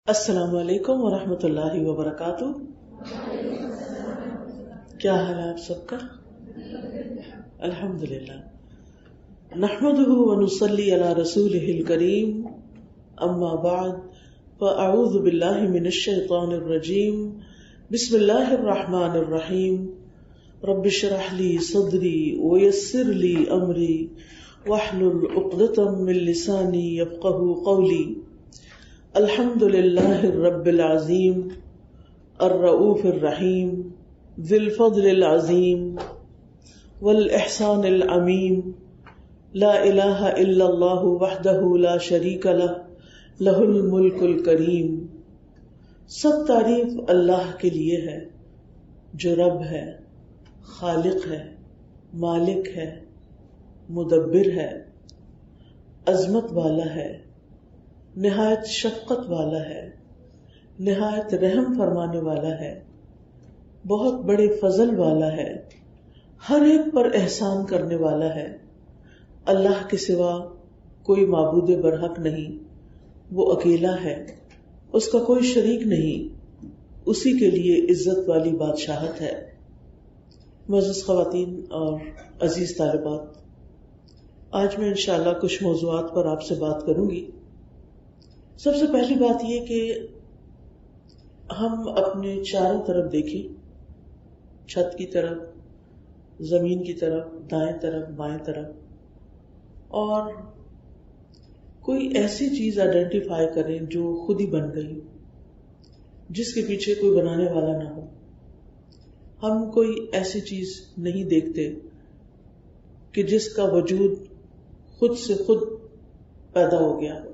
السلام علیکم ورحمۃ اللہ وبرکاتہ. کیا حال ہے آپ سب کا؟ الحمدللہ. نحمده ونصلی علی رسولہ الکریم. اما بعد فاعوذ باللہ من الشیطان الرجیم. بسم اللہ الرحمن الرحیم. رب اشرح لی صدری ویسر لی امری واحلل عقدۃ من لسانی یفقهوا قولی. الحمد للہ رب العظیم الرؤوف الرحیم ذی الفضل العظیم والاحسان العمیم. لا الہ الا اللہ وحدہ لا شریک لہ لہ الملک الکریم. سب تعریف اللہ کے لیے ہے جو رب ہے، خالق ہے، مالک ہے، مدبر ہے، عظمت والا ہے، نہایت شفقت والا ہے، نہایت رحم فرمانے والا ہے، بہت بڑے فضل والا ہے، ہر ایک پر احسان کرنے والا ہے. اللہ کے سوا کوئی معبود برحق نہیں، وہ اکیلا ہے، اس کا کوئی شریک نہیں، اسی کے لیے عزت والی بادشاہت ہے. معزز خواتین اور عزیز طالبات، آج میں انشاءاللہ کچھ موضوعات پر آپ سے بات کروں گی. سب سے پہلی بات یہ کہ ہم اپنے چاروں طرف دیکھیں، چھت کی طرف، زمین کی طرف، دائیں طرف، بائیں طرف، اور کوئی ایسی چیز آئیڈینٹیفائی کریں جو خود ہی بن گئی، جس کے پیچھے کوئی بنانے والا نہ ہو. ہم کوئی ایسی چیز نہیں دیکھتے کہ جس کا وجود خود سے خود پیدا ہو گیا ہو،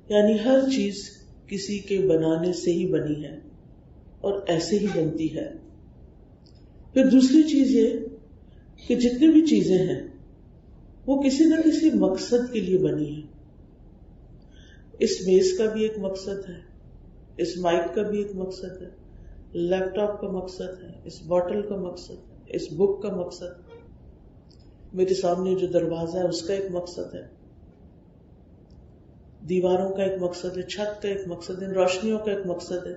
یعنی ہر چیز کسی کے بنانے سے ہی بنی ہے اور ایسے ہی بنتی ہے. پھر دوسری چیز یہ کہ جتنی بھی چیزیں ہیں وہ کسی نہ کسی مقصد کے لیے بنی ہیں. اس میز کا بھی ایک مقصد ہے، اس مائک کا بھی ایک مقصد ہے، لیپ ٹاپ کا مقصد ہے، اس بوٹل کا مقصد ہے، اس بک کا مقصد ہے، میرے سامنے جو دروازہ ہے اس کا ایک مقصد ہے، دیواروں کا ایک مقصد ہے، چھت کا ایک مقصد ہے، روشنیوں کا ایک مقصد ہے.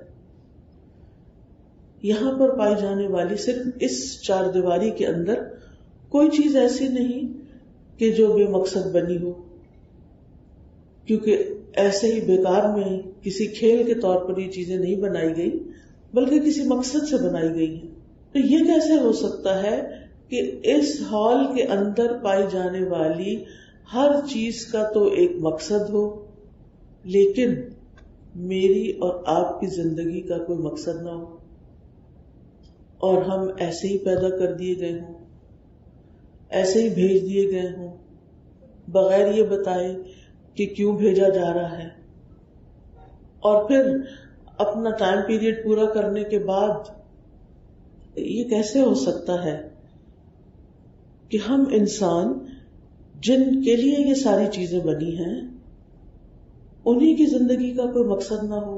یہاں پر پائی جانے والی صرف اس چار دیواری کے اندر کوئی چیز ایسی نہیں کہ جو بے مقصد بنی ہو، کیونکہ ایسے ہی بیکار میں کسی کھیل کے طور پر یہ چیزیں نہیں بنائی گئی بلکہ کسی مقصد سے بنائی گئی ہیں. تو یہ کیسے ہو سکتا ہے کہ اس ہال کے اندر پائی جانے والی ہر چیز کا تو ایک مقصد ہو لیکن میری اور آپ کی زندگی کا کوئی مقصد نہ ہو، اور ہم ایسے ہی پیدا کر دیے گئے ہوں، ایسے ہی بھیج دیے گئے ہوں بغیر یہ بتائے کہ کیوں بھیجا جا رہا ہے. اور پھر اپنا ٹائم پیریڈ پورا کرنے کے بعد یہ کیسے ہو سکتا ہے کہ ہم انسان جن کے لیے یہ ساری چیزیں بنی ہیں انہی کی زندگی کا کوئی مقصد نہ ہو؟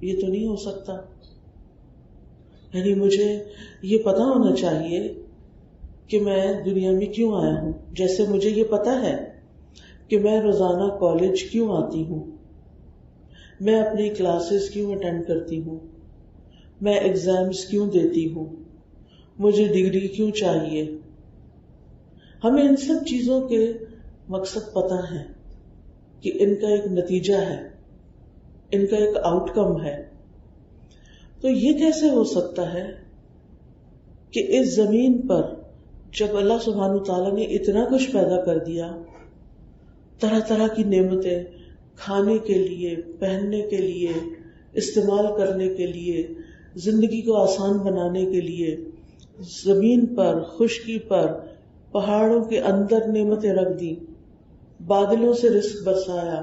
یہ تو نہیں ہو سکتا. یعنی مجھے یہ پتا ہونا چاہیے کہ میں دنیا میں کیوں آیا ہوں. جیسے مجھے یہ پتا ہے کہ میں روزانہ کالج کیوں آتی ہوں، میں اپنی کلاسز کیوں اٹینڈ کرتی ہوں، میں ایگزامز کیوں دیتی ہوں، مجھے ڈگری کیوں چاہیے. ہمیں ان سب چیزوں کے مقصد پتا ہے کہ ان کا ایک نتیجہ ہے، ان کا ایک آؤٹ کم ہے. تو یہ کیسے ہو سکتا ہے کہ اس زمین پر جب اللہ سبحانہ وتعالیٰ نے اتنا کچھ پیدا کر دیا، طرح طرح کی نعمتیں کھانے کے لیے، پہننے کے لیے، استعمال کرنے کے لیے، زندگی کو آسان بنانے کے لیے، زمین پر، خشکی پر، پہاڑوں کے اندر نعمتیں رکھ دی، بادلوں سے رزق برسایا،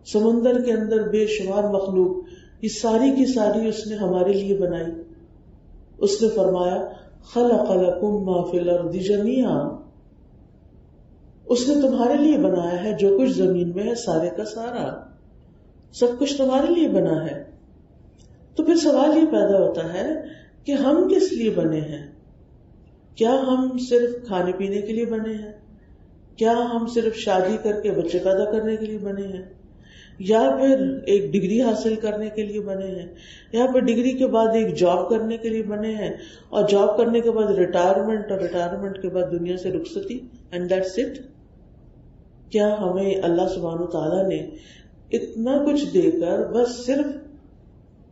سمندر کے اندر بے شمار مخلوق، یہ ساری کی ساری اس نے ہمارے لیے بنائی. اس نے فرمایا خلق لکم ما فی الارض جمیعا، اس نے تمہارے لیے بنایا ہے جو کچھ زمین میں ہے، سارے کا سارا، سب کچھ تمہارے لیے بنا ہے. تو پھر سوال یہ پیدا ہوتا ہے کہ ہم کس لیے بنے ہیں؟ کیا ہم صرف کھانے پینے کے لیے بنے ہیں؟ کیا ہم صرف شادی کر کے بچے پیدا کرنے کے لیے بنے ہیں؟ یا پھر ایک ڈگری حاصل کرنے کے لیے بنے ہیں، یا پھر ڈگری کے بعد ایک جاب کرنے کے لیے بنے ہیں، اور جاب کرنے کے بعد ریٹائرمنٹ، اور ریٹائرمنٹ کے بعد دنیا سے رخصتی، اینڈ دیٹس اٹ؟ کیا ہمیں اللہ سبحانہ و تعالیٰ نے اتنا کچھ دے کر بس صرف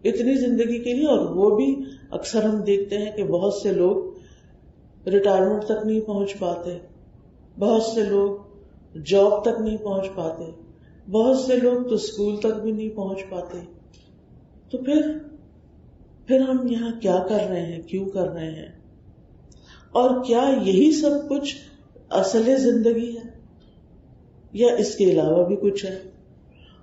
اتنی زندگی کے لیے، اور وہ بھی اکثر ہم دیکھتے ہیں کہ بہت سے لوگ ریٹائرمنٹ تک نہیں پہنچ پاتے، بہت سے لوگ جاب تک نہیں پہنچ پاتے، بہت سے لوگ تو اسکول تک بھی نہیں پہنچ پاتے. تو پھر ہم یہاں کیا کر رہے ہیں، کیوں کر رہے ہیں؟ اور کیا یہی سب کچھ اصل زندگی ہے یا اس کے علاوہ بھی کچھ ہے؟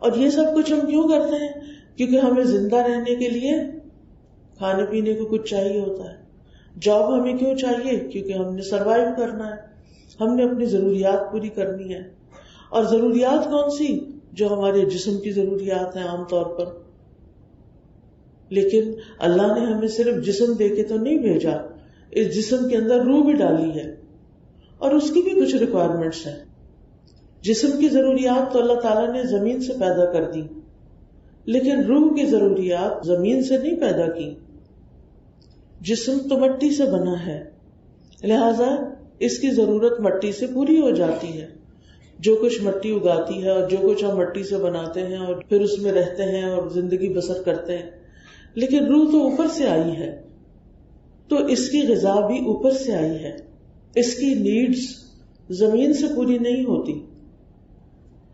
اور یہ سب کچھ ہم کیوں کرتے ہیں؟ کیونکہ ہمیں زندہ رہنے کے لیے کھانے پینے کو کچھ چاہیے ہوتا ہے. جاب ہمیں کیوں چاہیے؟ کیونکہ ہم نے سروائیو کرنا ہے، ہم نے اپنی ضروریات پوری کرنی ہے. اور ضروریات کون سی؟ جو ہمارے جسم کی ضروریات ہیں عام طور پر. لیکن اللہ نے ہمیں صرف جسم دے کے تو نہیں بھیجا، اس جسم کے اندر روح بھی ڈالی ہے، اور اس کی بھی کچھ ریکوائرمنٹس ہیں. جسم کی ضروریات تو اللہ تعالیٰ نے زمین سے پیدا کر دی، لیکن روح کی ضروریات زمین سے نہیں پیدا کی. جسم تو مٹی سے بنا ہے، لہذا اس کی ضرورت مٹی سے پوری ہو جاتی ہے. جو کچھ مٹی اگاتی ہے اور جو کچھ ہم مٹی سے بناتے ہیں اور پھر اس میں رہتے ہیں اور زندگی بسر کرتے ہیں. لیکن روح تو اوپر سے آئی ہے، تو اس کی غذا بھی اوپر سے آئی ہے، اس کی نیڈز زمین سے پوری نہیں ہوتی.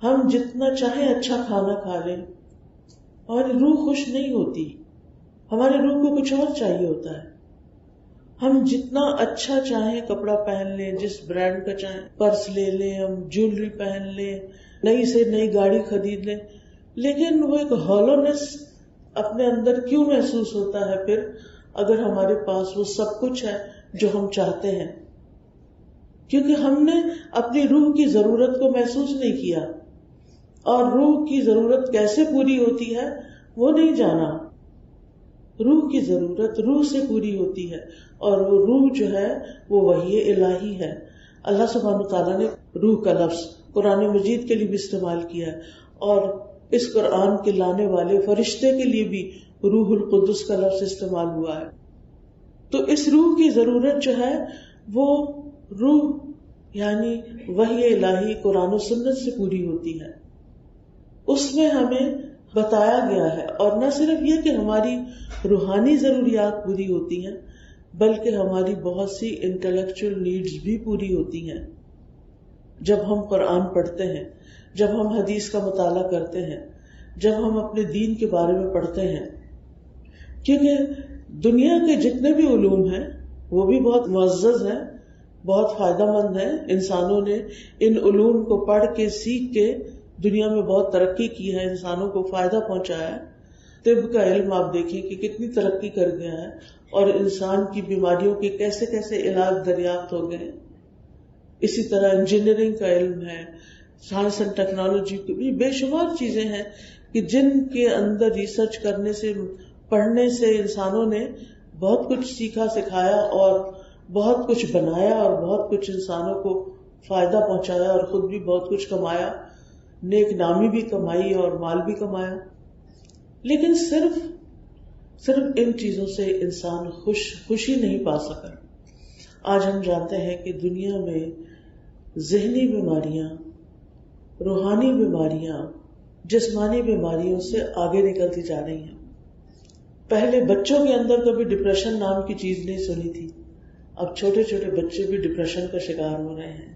ہم جتنا چاہیں اچھا کھانا کھا لیں، ہماری روح خوش نہیں ہوتی، ہمارے روح کو کچھ اور چاہیے ہوتا ہے. ہم جتنا اچھا چاہیں کپڑا پہن لیں، جس برانڈ کا چاہیں پرس لے لیں، ہم جیولری پہن لیں، نئی سے نئی گاڑی خرید لیں، لیکن وہ ایک ہالونیس اپنے اندر کیوں محسوس ہوتا ہے پھر، اگر ہمارے پاس وہ سب کچھ ہے جو ہم چاہتے ہیں؟ کیونکہ ہم نے اپنی روح کی ضرورت کو محسوس نہیں کیا، اور روح کی ضرورت کیسے پوری ہوتی ہے وہ نہیں جانا. روح کی ضرورت روح سے پوری ہوتی ہے، اور وہ روح جو ہے وہ وحی الہی ہے. اللہ سبحانہ تعالیٰ نے روح کا لفظ قرآن مجید کے لیے بھی استعمال کیا ہے، اور اس قرآن کے لانے والے فرشتے کے لیے بھی روح القدس کا لفظ استعمال ہوا ہے. تو اس روح کی ضرورت جو ہے وہ روح یعنی وحی الہی قرآن و سنت سے پوری ہوتی ہے. اس میں ہمیں بتایا گیا ہے، اور نہ صرف یہ کہ ہماری روحانی ضروریات پوری ہوتی ہیں، بلکہ ہماری بہت سی انٹلیکچوئل نیڈز بھی پوری ہوتی ہیں. جب ہم قرآن پڑھتے ہیں، جب ہم حدیث کا مطالعہ کرتے ہیں، جب ہم اپنے دین کے بارے میں پڑھتے ہیں، کیونکہ دنیا کے جتنے بھی علوم ہیں وہ بھی بہت معزز ہیں، بہت فائدہ مند ہیں. انسانوں نے ان علوم کو پڑھ کے سیکھ کے دنیا میں بہت ترقی کی ہے، انسانوں کو فائدہ پہنچایا ہے. طب کا علم آپ دیکھیں کہ کتنی ترقی کر گیا ہے، اور انسان کی بیماریوں کے کیسے کیسے علاج دریافت ہو گئے. اسی طرح انجینئرنگ کا علم ہے، سائنس اینڈ ٹیکنالوجی کی بھی بے شمار چیزیں ہیں کہ جن کے اندر ریسرچ کرنے سے، پڑھنے سے انسانوں نے بہت کچھ سیکھا، سکھایا، اور بہت کچھ بنایا، اور بہت کچھ انسانوں کو فائدہ پہنچایا، اور خود بھی بہت کچھ کمایا، نیک نامی بھی کمائی اور مال بھی کمایا. لیکن صرف ان چیزوں سے انسان خوشی نہیں پا سکا. آج ہم جانتے ہیں کہ دنیا میں ذہنی بیماریاں، روحانی بیماریاں، جسمانی بیماریوں سے آگے نکلتی جا رہی ہیں. پہلے بچوں کے اندر کبھی ڈپریشن نام کی چیز نہیں سنی تھی، اب چھوٹے چھوٹے بچے بھی ڈپریشن کا شکار ہو رہے ہیں.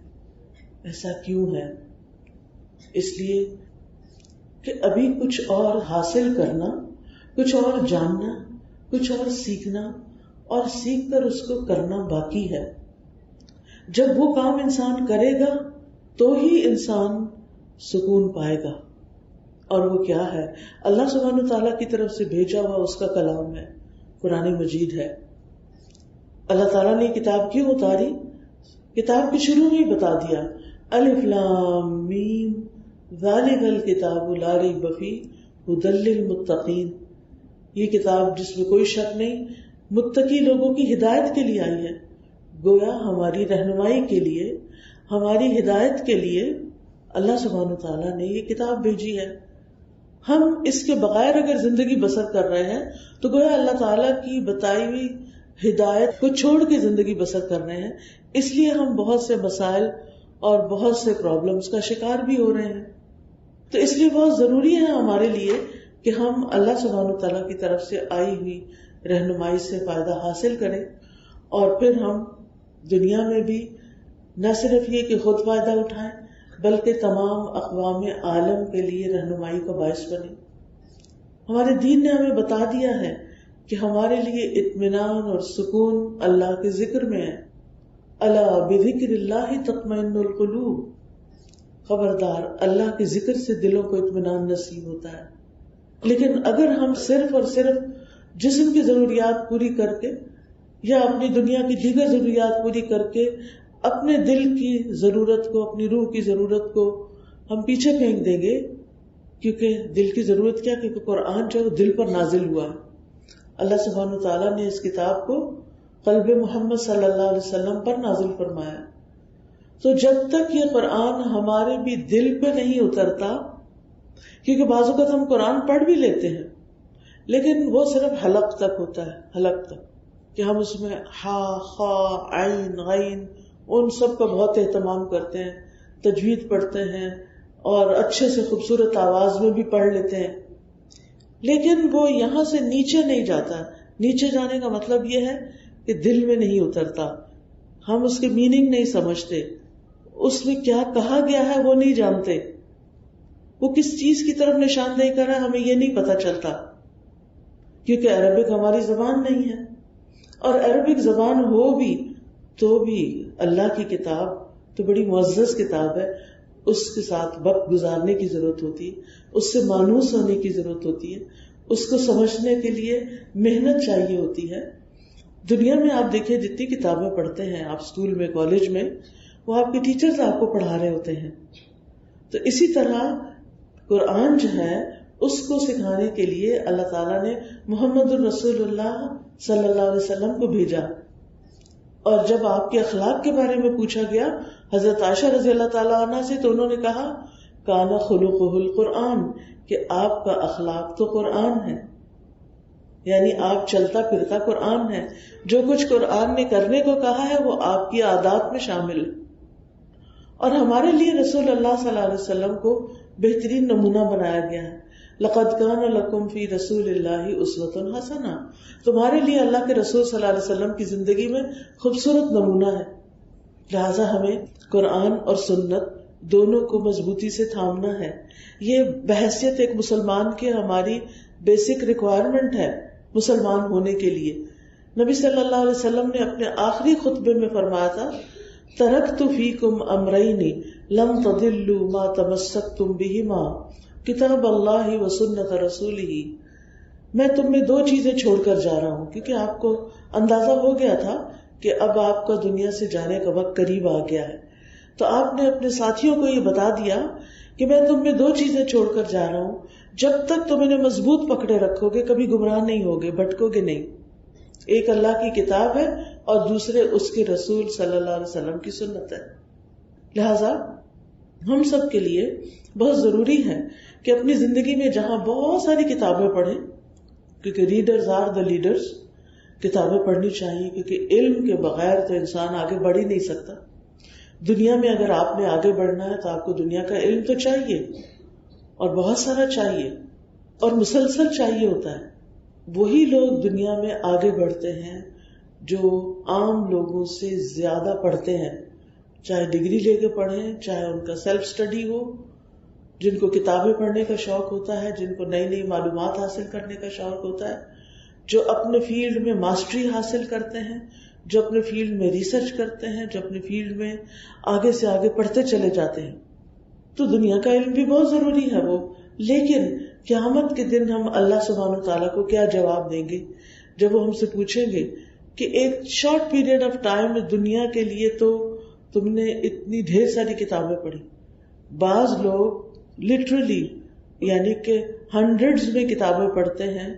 ایسا کیوں ہے؟ اس لیے کہ ابھی کچھ اور حاصل کرنا، کچھ اور جاننا، کچھ اور سیکھنا، اور سیکھ کر اس کو کرنا باقی ہے. جب وہ کام انسان کرے گا تو ہی انسان سکون پائے گا. اور وہ کیا ہے؟ اللہ سبحانہ تعالیٰ کی طرف سے بھیجا ہوا اس کا کلام ہے، قرآن مجید ہے. اللہ تعالیٰ نے کتاب کیوں اتاری؟ کتاب کے شروع میں ہی بتا دیا، الف لام میم ذالک الکتاب لا ریب فیہ ھدی للمتقین. یہ کتاب جس میں کوئی شک نہیں، متقی لوگوں کی ہدایت کے لیے آئی ہے. گویا ہماری رہنمائی کے لیے، ہماری ہدایت کے لیے اللہ سبحانہ تعالیٰ نے یہ کتاب بھیجی ہے. ہم اس کے بغیر اگر زندگی بسر کر رہے ہیں تو گویا اللہ تعالیٰ کی بتائی ہوئی ہدایت کو چھوڑ کے زندگی بسر کر رہے ہیں. اس لیے ہم بہت سے مسائل اور بہت سے پرابلمز کا شکار بھی ہو رہے ہیں. تو اس لیے بہت ضروری ہے ہمارے لیے کہ ہم اللہ سبحانہ وتعالیٰ کی طرف سے آئی ہوئی رہنمائی سے فائدہ حاصل کریں، اور پھر ہم دنیا میں بھی نہ صرف یہ کہ خود فائدہ اٹھائیں بلکہ تمام اقوام عالم کے لیے رہنمائی کا باعث بنیں. ہمارے دین نے ہمیں بتا دیا ہے کہ ہمارے لیے اطمینان اور سکون اللہ کے ذکر میں ہے. الا بذکر اللہ تطمئن القلوب، خبردار اللہ کے ذکر سے دلوں کو اطمینان نصیب ہوتا ہے. لیکن اگر ہم صرف اور صرف جسم کی ضروریات پوری کر کے یا اپنی دنیا کی دیگر ضروریات پوری کر کے اپنے دل کی ضرورت کو، اپنی روح کی ضرورت کو ہم پیچھے پھینک دیں گے، کیونکہ دل کی ضرورت کیا، کیونکہ قرآن جو دل پر نازل ہوا ہے. اللہ سبحانہ وتعالیٰ نے اس کتاب کو قلب محمد صلی اللہ علیہ وسلم پر نازل فرمایا. تو جب تک یہ قرآن ہمارے بھی دل پہ نہیں اترتا، کیونکہ بعض اوقات ہم قرآن پڑھ بھی لیتے ہیں لیکن وہ صرف حلق تک ہوتا ہے، حلق تک، کہ ہم اس میں ہا، خا، عین، غین ان سب کا بہت اہتمام کرتے ہیں، تجوید پڑھتے ہیں اور اچھے سے خوبصورت آواز میں بھی پڑھ لیتے ہیں، لیکن وہ یہاں سے نیچے نہیں جاتا. نیچے جانے کا مطلب یہ ہے کہ دل میں نہیں اترتا، ہم اس کے میننگ نہیں سمجھتے، اس میں کیا کہا گیا ہے وہ نہیں جانتے، وہ کس چیز کی طرف نشاندہی کر رہا ہے ہمیں یہ نہیں پتا چلتا، کیونکہ عربک ہماری زبان نہیں ہے. اور عربک زبان ہو بھی تو بھی اللہ کی کتاب تو بڑی معزز کتاب ہے، اس کے ساتھ وقت گزارنے کی ضرورت ہوتی ہے، اس سے مانوس ہونے کی ضرورت ہوتی ہے، اس کو سمجھنے کے لیے محنت چاہیے ہوتی ہے. دنیا میں آپ دیکھیں جتنی کتابیں پڑھتے ہیں آپ اسکول میں، کالج میں، وہ آپ کے ٹیچرز آپ کو پڑھا رہے ہوتے ہیں. تو اسی طرح قرآن جو ہے اس کو سکھانے کے لیے اللہ تعالیٰ نے محمد الرسول اللہ صلی اللہ علیہ وسلم کو بھیجا. اور جب آپ کے اخلاق کے بارے میں پوچھا گیا حضرت عائشہ رضی اللہ تعالیٰ عنہ سے، تو انہوں نے کہا کان خلقہ القرآن، کہ آپ کا اخلاق تو قرآن ہے، یعنی آپ چلتا پھرتا قرآن ہے، جو کچھ قرآن نے کرنے کو کہا ہے وہ آپ کی عادات میں شامل ہے. اور ہمارے لیے رسول اللہ صلی اللہ علیہ وسلم کو بہترین نمونہ بنایا گیا ہے. لقد کان لکم فی رسول اللہ اسوۃ حسنہ، تمہارے لیے اللہ کے رسول صلی اللہ علیہ وسلم کی زندگی میں خوبصورت نمونہ ہے. لہٰذا ہمیں قرآن اور سنت دونوں کو مضبوطی سے تھامنا ہے. یہ بحیثیت ایک مسلمان کے ہماری بیسک ریکوائرمنٹ ہے مسلمان ہونے کے لیے. نبی صلی اللہ علیہ وسلم نے اپنے آخری خطبے میں فرمایا تھا ترکت فیکم امرین لم تضلوا ما تمسکتم بہما کتاب اللہ و سنت رسولہ. میں تم میں 2 چیزیں چھوڑ کر جا رہا ہوں، کیونکہ آپ کو اندازہ ہو گیا تھا کہ اب آپ کا دنیا سے جانے کا وقت قریب آ گیا ہے. تو آپ نے اپنے ساتھیوں کو یہ بتا دیا کہ میں تم میں 2 چیزیں چھوڑ کر جا رہا ہوں، جب تک تم انہیں مضبوط پکڑے رکھو گے کبھی گمراہ نہیں ہوگے، بھٹکو گے نہیں. ایک اللہ کی کتاب ہے اور دوسرے اس کے رسول صلی اللہ علیہ وسلم کی سنت ہے. لہذا ہم سب کے لیے بہت ضروری ہے کہ اپنی زندگی میں جہاں بہت ساری کتابیں پڑھیں، کیونکہ ریڈرز آر دا لیڈرز، کتابیں پڑھنی چاہیے، کیونکہ علم کے بغیر تو انسان آگے بڑھ ہی نہیں سکتا. دنیا میں اگر آپ نے آگے بڑھنا ہے تو آپ کو دنیا کا علم تو چاہیے، اور بہت سارا چاہیے، اور مسلسل چاہیے ہوتا ہے. وہی لوگ دنیا میں آگے بڑھتے ہیں جو عام لوگوں سے زیادہ پڑھتے ہیں، چاہے ڈگری لے کے پڑھیں، چاہے ان کا سیلف اسٹڈی ہو، جن کو کتابیں پڑھنے کا شوق ہوتا ہے، جن کو نئی نئی معلومات حاصل کرنے کا شوق ہوتا ہے، جو اپنے فیلڈ میں ماسٹری حاصل کرتے ہیں، جو اپنے فیلڈ میں ریسرچ کرتے ہیں، جو اپنے فیلڈ میں آگے سے آگے پڑھتے چلے جاتے ہیں. تو دنیا کا علم بھی بہت ضروری ہے وہ. لیکن قیامت کے دن ہم اللہ سبحانہ وتعالیٰ کو کیا جواب دیں گے جب وہ ہم سے پوچھیں گے کہ ایک شارٹ پیریڈ آف ٹائم میں دنیا کے لیے تو تم نے اتنی ڈھیر ساری کتابیں پڑھی. بعض لوگ لٹرلی یعنی کہ ہنڈریڈز میں کتابیں پڑھتے ہیں،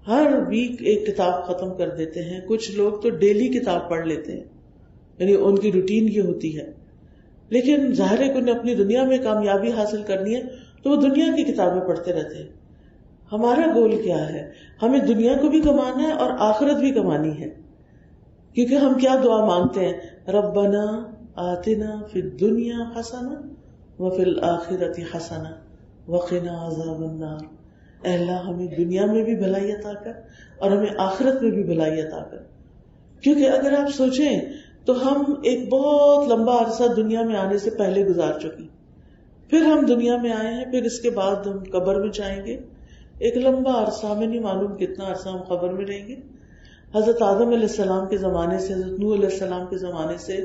ہر ویک ایک کتاب ختم کر دیتے ہیں. کچھ لوگ تو ڈیلی کتاب پڑھ لیتے ہیں، یعنی ان کی روٹین یہ ہوتی ہے. لیکن ظاہر ہے کہ انہیں اپنی دنیا میں کامیابی حاصل کرنی ہے تو وہ دنیا کی کتابیں پڑھتے رہتے ہیں. ہمارا گول کیا ہے؟ ہمیں دنیا کو بھی کمانا ہے اور آخرت بھی کمانی ہے. کیونکہ ہم کیا دعا مانگتے ہیں؟ ربنا آتنا فی الدنیا حسنہ وفی الآخرۃ حسنہ وقنا عذاب النار. اے اللہ ہمیں دنیا میں بھی بھلائی عطا کر اور ہمیں آخرت میں بھی بھلائی عطا کر. کیونکہ اگر آپ سوچیں تو ہم ایک بہت لمبا عرصہ دنیا میں آنے سے پہلے گزار چکی، پھر ہم دنیا میں آئے ہیں، پھر اس کے بعد ہم قبر میں جائیں گے. ایک لمبا عرصہ، ہمیں نہیں معلوم کتنا عرصہ ہم قبر میں رہیں گے. حضرت آدم علیہ السلام کے زمانے سے، حضرت نوح علیہ السلام کے زمانے سے،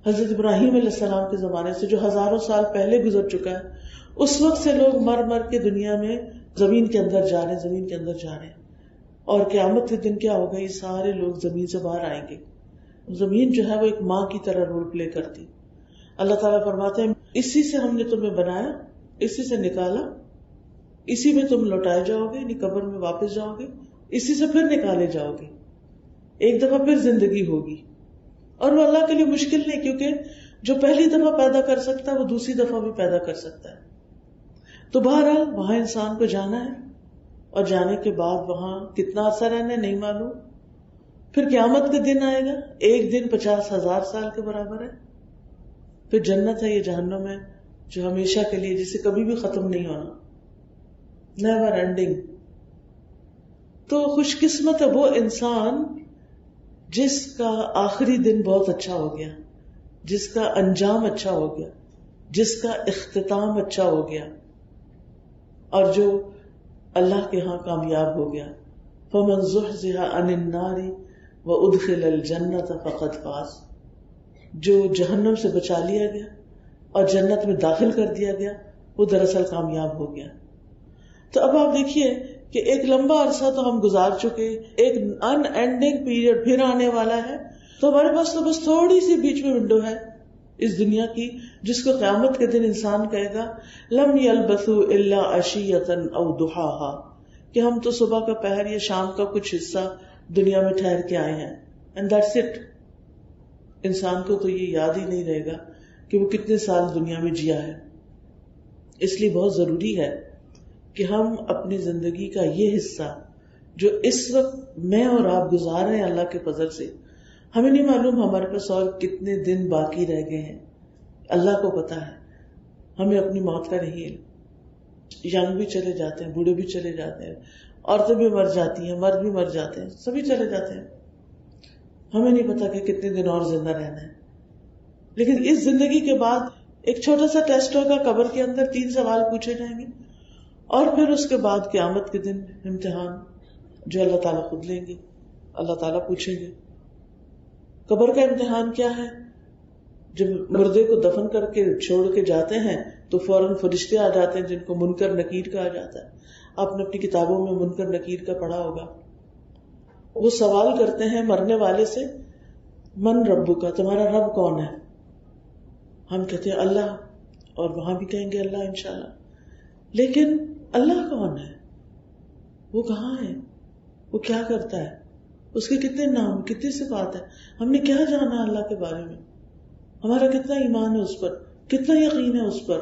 حضرت ابراہیم علیہ السلام کے زمانے سے، جو ہزاروں سال پہلے گزر چکا ہے، اس وقت سے لوگ مر مر کے دنیا میں زمین کے اندر جا رہے ہیں، زمین کے اندر جا رہے ہیں. اور قیامت کے دن کیا ہوگا؟ یہ سارے لوگ زمین سے باہر آئیں گے. زمین جو ہے وہ ایک ماں کی طرح رول پلے کرتی. اللہ تعالیٰ فرماتے ہیں اسی سے ہم نے تمہیں بنایا، اسی سے نکالا، اسی میں تم لوٹائے جاؤ گے، یعنی قبر میں واپس جاؤ گے، اسی سے پھر نکالے جاؤ گے. ایک دفعہ پھر زندگی ہوگی. اور وہ اللہ کے لیے مشکل نہیں، کیونکہ جو پہلی دفعہ پیدا کر سکتا ہے وہ دوسری دفعہ بھی پیدا کر سکتا ہے. تو بہرحال وہاں انسان کو جانا ہے، اور جانے کے بعد وہاں کتنا عرصہ رہنا ہے نہیں معلوم. پھر قیامت کا دن آئے گا، ایک دن 50,000 سال کے برابر ہے. پھر جنت ہے، یہ جہنم ہے جو ہمیشہ کے لیے، جسے کبھی بھی ختم نہیں ہونا، نیور اینڈنگ. تو خوش قسمت ہے وہ انسان جس کا آخری دن بہت اچھا ہو گیا، جس کا انجام اچھا ہو گیا، جس کا اختتام اچھا ہو گیا، اور جو اللہ کے ہاں کامیاب ہو گیا. فَمَنْ زُحْزِحَ عَنِ النَّارِ وَأُدْخِلَ الْجَنَّةَ فَقَدْ فَازَ. جو جہنم سے بچا لیا گیا اور جنت میں داخل کر دیا گیا، وہ دراصل کامیاب ہو گیا. تو اب آپ دیکھیے کہ ایک لمبا عرصہ تو ہم گزار چکے، ایک ان اینڈنگ پیریڈ پھر آنے والا ہے. تو ہمارے پاس تو بس تھوڑی سی بیچ میں ونڈو ہے اس دنیا کی، جس کو قیامت کے دن انسان کہے گا لم یلبثوا الا عشیۃ او ضحاها، کہ ہم تو صبح کا پہر یا شام کا کچھ حصہ دنیا میں ٹھہر کے آئے ہیں، اینڈ دیٹس اٹ. انسان کو تو یہ یاد ہی نہیں رہے گا کہ وہ کتنے سال دنیا میں جیا ہے. اس لیے بہت ضروری ہے کہ ہم اپنی زندگی کا یہ حصہ جو اس وقت میں اور آپ گزار رہے ہیں اللہ کے فضل سے، ہمیں نہیں معلوم ہمارے پاس اور کتنے دن باقی رہ گئے ہیں. اللہ کو پتا ہے. ہمیں اپنی موت کا نہیں علم. ینگ بھی چلے جاتے ہیں، بوڑھے بھی چلے جاتے ہیں، عورتیں بھی مر جاتی ہیں، مرد بھی مر جاتے ہیں، سبھی چلے جاتے ہیں. ہمیں نہیں پتا کہ کتنے دن اور زندہ رہنا ہے. لیکن اس زندگی کے بعد ایک چھوٹا سا ٹیسٹ ہوگا، قبر کے اندر 3 سوال پوچھے جائیں گے، اور پھر اس کے بعد قیامت کے دن امتحان جو اللہ تعالیٰ خود لیں گے، اللہ تعالیٰ پوچھیں گے. قبر کا امتحان کیا ہے؟ جب مردے کو دفن کر کے چھوڑ کے جاتے ہیں تو فوراً فرشتے آ جاتے ہیں جن کو منکر نکیر کہا جاتا ہے. آپ نے اپنی کتابوں میں منکر نکیر کا پڑھا ہوگا. وہ سوال کرتے ہیں مرنے والے سے، من ربو کا، تمہارا رب کون ہے؟ ہم کہتے ہیں اللہ، اور وہاں بھی کہیں گے اللہ انشاءاللہ. لیکن اللہ کون ہے؟ وہ کہاں ہے؟ وہ کیا کرتا ہے؟ اس کے کتنے نام، کتنی صفات ہیں؟ ہم نے کیا جانا اللہ کے بارے میں؟ ہمارا کتنا ایمان ہے اس پر، کتنا یقین ہے اس پر؟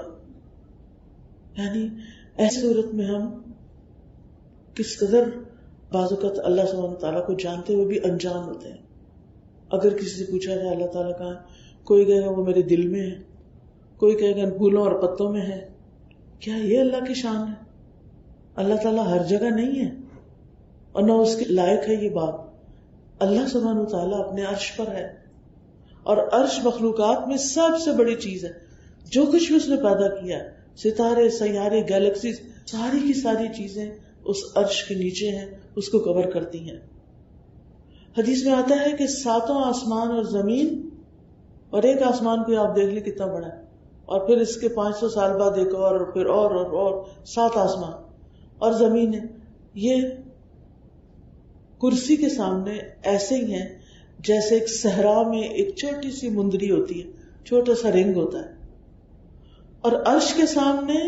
یعنی ایسی صورت میں ہم کس قدر بعض اوقات اللہ سبحانہ تعالیٰ کو جانتے ہوئے بھی انجان ہوتے ہیں. اگر کسی سے پوچھا جائے اللہ تعالیٰ کہاں، کوئی کہے گا وہ میرے دل میں ہے، کوئی کہے گا پھولوں اور پتوں میں ہے. کیا یہ اللہ کی شان ہے؟ اللہ تعالیٰ ہر جگہ نہیں ہے اور نہ اس کے لائق ہے یہ بات. اللہ سبحانہ تعالیٰ اپنے عرش پر ہے، اور عرش مخلوقات میں سب سے بڑی چیز ہے. جو کچھ بھی اس نے پیدا کیا، ستارے، سیارے، گیلیکسیز، ساری کی ساری چیزیں اس عرش کے نیچے ہیں، اس کو کور کرتی ہیں. حدیث میں آتا ہے کہ 7 آسمان اور زمین، اور ایک آسمان کو آپ دیکھ لیں کتنا بڑا ہے، اور پھر اس کے 500 سال بعد ایک اور پھر اور 7 آسمان اور زمین ہے. یہ کرسی کے سامنے ایسے ہی ہیں جیسے ایک صحرا میں ایک چھوٹی سی مندری ہوتی ہے، چھوٹا سا رنگ ہوتا ہے. اور عرش کے سامنے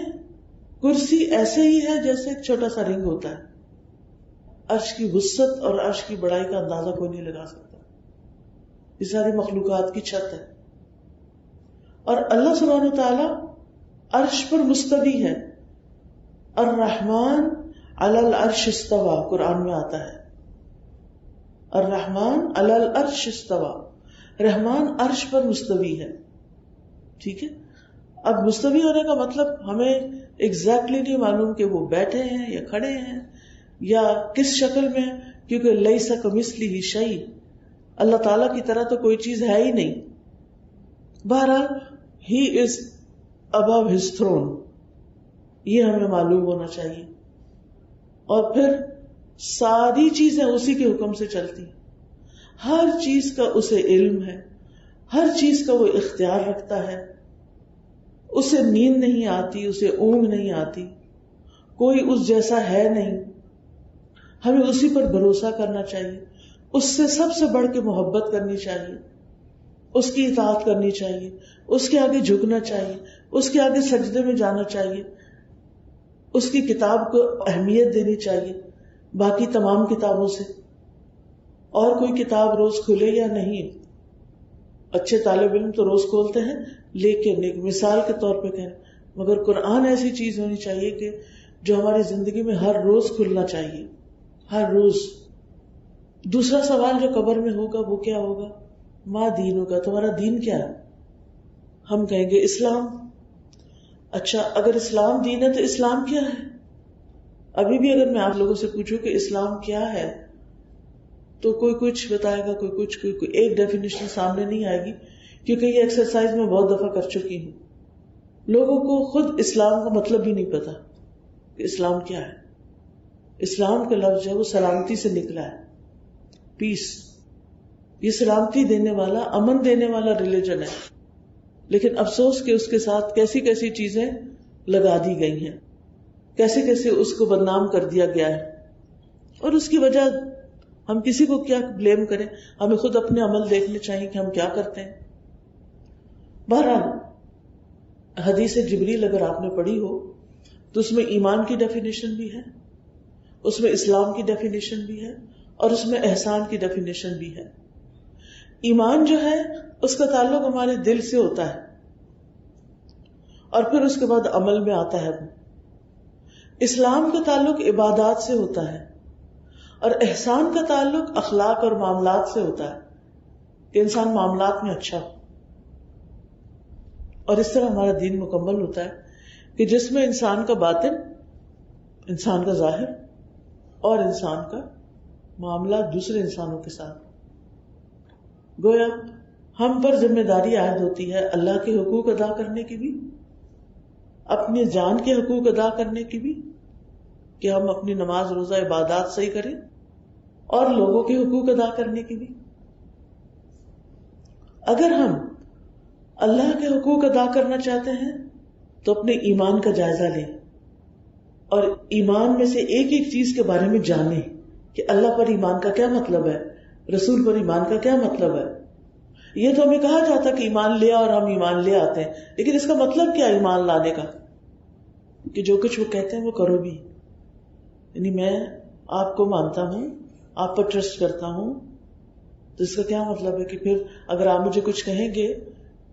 کرسی ایسے ہی ہے جیسے ایک چھوٹا سا رنگ ہوتا ہے. عرش کی وسعت اور عرش کی بڑائی کا اندازہ کوئی نہیں لگا سکتا. یہ ساری مخلوقات کی چھت ہے. اور اللہ سبحانہ تعالیٰ عرش پر مستوی ہے. الرحمن علی العرش استوى قرآن میں آتا ہے. الرحمن علی العرش استوى، رحمان عرش پر مستوی ہے. ٹھیک ہے. اب مستوی ہونے کا مطلب ہمیں ایگزیکٹلی نہیں معلوم کہ وہ بیٹھے ہیں یا کھڑے ہیں یا کس شکل میں، کیونکہ لیس کمثلہ شیء، اللہ تعالیٰ کی طرح تو کوئی چیز ہے ہی نہیں. بہرحال ہی از ابو ہز تھرون، یہ ہمیں معلوم ہونا چاہیے. اور پھر ساری چیزیں اسی کے حکم سے چلتی ہیں، ہر چیز کا اسے علم ہے، ہر چیز کا وہ اختیار رکھتا ہے. اسے نیند نہیں آتی، اسے اونگ نہیں آتی، کوئی اس جیسا ہے نہیں. ہمیں اسی پر بھروسہ کرنا چاہیے، اس سے سب سے بڑھ کے محبت کرنی چاہیے، اس کی اطاعت کرنی چاہیے، اس کے آگے جھکنا چاہیے، اس کے آگے سجدے میں جانا چاہیے، اس کی کتاب کو اہمیت دینی چاہیے باقی تمام کتابوں سے. اور کوئی کتاب روز کھلے یا نہیں، اچھے طالب علم تو روز کھولتے ہیں، لیکن ایک مثال کے طور پہ کہیں، مگر قرآن ایسی چیز ہونی چاہیے کہ جو ہماری زندگی میں ہر روز کھلنا چاہیے، ہر روز. دوسرا سوال جو قبر میں ہوگا وہ کیا ہوگا؟ ما دین کا، تمہارا دین کیا ہے؟ ہم کہیں گے اسلام. اچھا، اگر اسلام دین ہے تو اسلام کیا ہے؟ ابھی بھی اگر میں آپ لوگوں سے پوچھوں کہ اسلام کیا ہے تو کوئی کچھ بتائے گا، کوئی کچھ، کوئی ایک ڈیفینیشن سامنے نہیں آئے گی، کیونکہ یہ ایکسرسائز میں بہت دفعہ کر چکی ہوں. لوگوں کو خود اسلام کا مطلب بھی نہیں پتا کہ اسلام کیا ہے. اسلام کا لفظ ہے وہ سلامتی سے نکلا ہے، پیس. یہ سلامتی دینے والا، امن دینے والا ریلیجن ہے. لیکن افسوس کہ اس کے ساتھ کیسی کیسی چیزیں لگا دی گئی ہیں، کیسے کیسے اس کو بدنام کر دیا گیا ہے. اور اس کی وجہ ہم کسی کو کیا بلیم کریں، ہمیں خود اپنے عمل دیکھنے چاہیے کہ ہم کیا کرتے ہیں. بہرحال حدیث جبریل اگر آپ نے پڑھی ہو تو اس میں ایمان کی ڈیفینیشن بھی ہے، اس میں اسلام کی ڈیفینیشن بھی ہے، اور اس میں احسان کی ڈیفینیشن بھی ہے. ایمان جو ہے اس کا تعلق ہمارے دل سے ہوتا ہے، اور پھر اس کے بعد عمل میں آتا ہے. اسلام کا تعلق عبادات سے ہوتا ہے، اور احسان کا تعلق اخلاق اور معاملات سے ہوتا ہے کہ انسان معاملات میں اچھا ہو. اور اس طرح ہمارا دین مکمل ہوتا ہے کہ جس میں انسان کا باطن، انسان کا ظاہر، اور انسان کا معاملہ دوسرے انسانوں کے ساتھ. گویا ہم پر ذمہ داری عائد ہوتی ہے اللہ کے حقوق ادا کرنے کی بھی، اپنی جان کے حقوق ادا کرنے کی بھی، کہ ہم اپنی نماز روزہ عبادات صحیح کریں، اور لوگوں کے حقوق ادا کرنے کی بھی. اگر ہم اللہ کے حقوق ادا کرنا چاہتے ہیں تو اپنے ایمان کا جائزہ لیں، اور ایمان میں سے ایک ایک چیز کے بارے میں جانیں کہ اللہ پر ایمان کا کیا مطلب ہے، رسول پر ایمان کا کیا مطلب ہے. یہ تو ہمیں کہا جاتا کہ ایمان لیا اور ہم ایمان لے آتے ہیں، لیکن اس کا مطلب کیا ایمان لانے کا؟ کہ جو کچھ وہ کہتے ہیں وہ کرو بھی. یعنی میں آپ کو مانتا ہوں، آپ پر ٹرسٹ کرتا ہوں، تو اس کا کیا مطلب ہے کہ پھر اگر آپ مجھے کچھ کہیں گے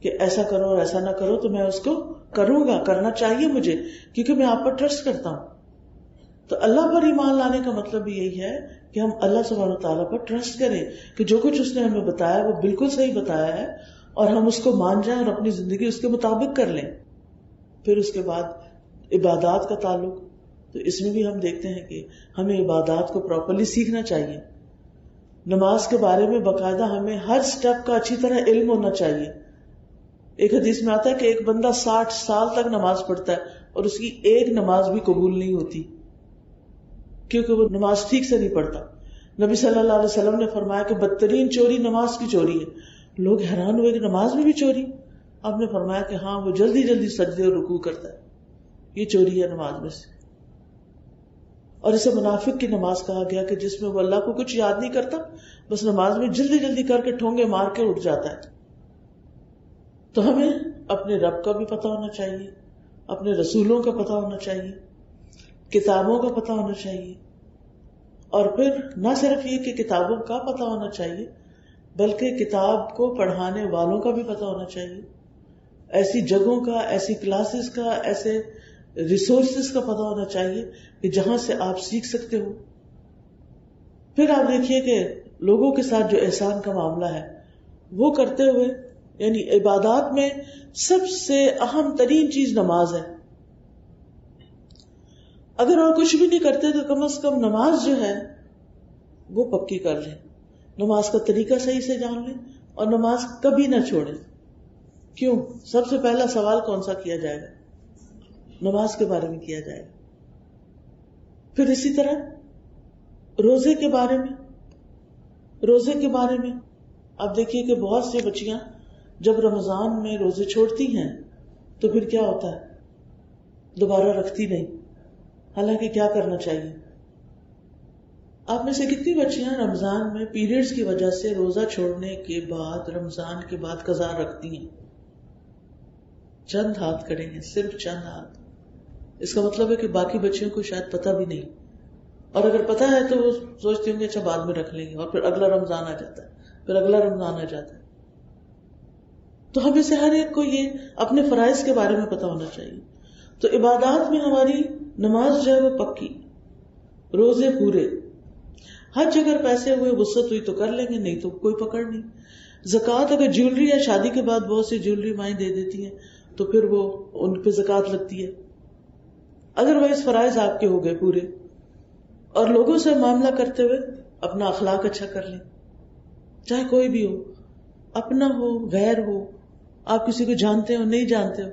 کہ ایسا کرو اور ایسا نہ کرو تو میں اس کو کروں گا، کرنا چاہیے مجھے، کیونکہ میں آپ پر ٹرسٹ کرتا ہوں. تو اللہ پر ایمان لانے کا مطلب بھی یہی ہے کہ ہم اللہ سبحانہ وتعالیٰ پر ٹرسٹ کریں کہ جو کچھ اس نے ہمیں بتایا وہ بالکل صحیح بتایا ہے، اور ہم اس کو مان جائیں اور اپنی زندگی اس کے مطابق کر لیں. پھر اس کے بعد عبادات کا تعلق، تو اس میں بھی ہم دیکھتے ہیں کہ ہمیں عبادات کو پراپرلی سیکھنا چاہیے. نماز کے بارے میں باقاعدہ ہمیں ہر سٹیپ کا اچھی طرح علم ہونا چاہیے. ایک حدیث میں آتا ہے کہ ایک بندہ 60 سال تک نماز پڑھتا ہے اور اس کی ایک نماز بھی قبول نہیں ہوتی، کیونکہ وہ نماز ٹھیک سے نہیں پڑھتا. نبی صلی اللہ علیہ وسلم نے فرمایا کہ بدترین چوری نماز کی چوری ہے. لوگ حیران ہوئے کہ نماز میں بھی چوری؟ آپ نے فرمایا کہ ہاں، وہ جلدی جلدی سجدے اور رکوع کرتا ہے، یہ چوری ہے نماز میں سے. اور اسے منافق کی نماز کہا گیا کہ جس میں وہ اللہ کو کچھ یاد نہیں کرتا، بس نماز میں جلدی جلدی کر کے ٹھونگے مار کے اٹھ جاتا ہے. تو ہمیں اپنے رب کا بھی پتہ ہونا چاہیے، اپنے رسولوں کا پتہ ہونا چاہیے، کتابوں کا پتہ ہونا چاہیے. اور پھر نہ صرف یہ کہ کتابوں کا پتہ ہونا چاہیے، بلکہ کتاب کو پڑھانے والوں کا بھی پتہ ہونا چاہیے. ایسی جگہوں کا، ایسی کلاسز کا، ایسے ریسورسز کا پتہ ہونا چاہیے کہ جہاں سے آپ سیکھ سکتے ہو. پھر آپ دیکھیے کہ لوگوں کے ساتھ جو احسان کا معاملہ ہے وہ کرتے ہوئے، یعنی عبادات میں سب سے اہم ترین چیز نماز ہے. اگر اور کچھ بھی نہیں کرتے تو کم از کم نماز جو ہے وہ پکی کر لیں، نماز کا طریقہ صحیح سے جان لیں اور نماز کبھی نہ چھوڑیں. کیوں؟ سب سے پہلا سوال کون سا کیا جائے گا؟ نماز کے بارے میں کیا جائے گا. پھر اسی طرح روزے کے بارے میں آپ دیکھیے کہ بہت سی بچیاں جب رمضان میں روزے چھوڑتی ہیں تو پھر کیا ہوتا ہے؟ دوبارہ رکھتی نہیں، حالانکہ کیا کرنا چاہیے. آپ میں سے کتنی بچیاں رمضان میں پیریڈز کی وجہ سے روزہ چھوڑنے کے بعد رمضان کے بعد قضا رکھتی ہیں؟ چند ہاتھ کھڑے ہیں، صرف چند ہاتھ. اس کا مطلب ہے کہ باقی بچیوں کو شاید پتہ بھی نہیں، اور اگر پتہ ہے تو وہ سوچتی ہوں گے اچھا بعد میں رکھ لیں گے، اور پھر اگلا رمضان آ جاتا ہے، پھر اگلا رمضان آ جاتا ہے. تو ہمیں سے ہر ایک کو یہ اپنے فرائض کے بارے میں پتہ ہونا چاہیے. تو عبادات میں ہماری نماز جو ہے وہ پکی، روزے پورے، حج اگر پیسے ہوئے وسعت ہوئی تو کر لیں گے، نہیں تو کوئی پکڑ نہیں. زکوٰۃ اگر جیولری یا شادی کے بعد بہت سی جیولری مائیں دے دیتی ہیں تو پھر وہ ان پہ زکوٰۃ لگتی ہے. ادروائز فرائض آپ کے ہو گئے پورے. اور لوگوں سے معاملہ کرتے ہوئے اپنا اخلاق اچھا کر لیں، چاہے کوئی بھی ہو، اپنا ہو غیر ہو، آپ کسی کو جانتے ہو نہیں جانتے ہو،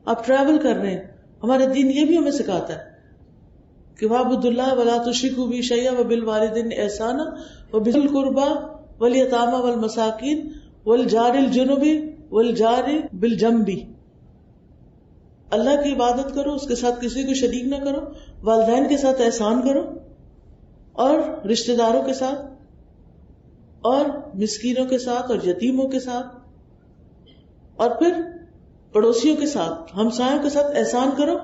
آپ ٹریول کر رہے ہیں. ہمارا دین یہ بھی ہمیں سکھاتا ہے کہ وَاعْبُدُوا اللَّهَ وَلَا تُشْرِكُوا بِهِ شَيْئًا وَبِالْوَالِدَيْنِ إِحْسَانًا وَبِذِي الْقُرْبَىٰ وَالْيَتَامَىٰ وَالْمَسَاكِينِ وَالْجَارِ الْجُنُبِ وَالْجَارِ بِالْجَنبِ. اللہ کی عبادت کرو، اس کے ساتھ کسی کو شریک نہ کرو، والدین کے ساتھ احسان کرو، اور رشتہ داروں کے ساتھ، اور مسکینوں کے ساتھ، اور یتیموں کے ساتھ، اور پھر پڑوسیوں کے ساتھ، ہمسایوں کے ساتھ احسان کرو.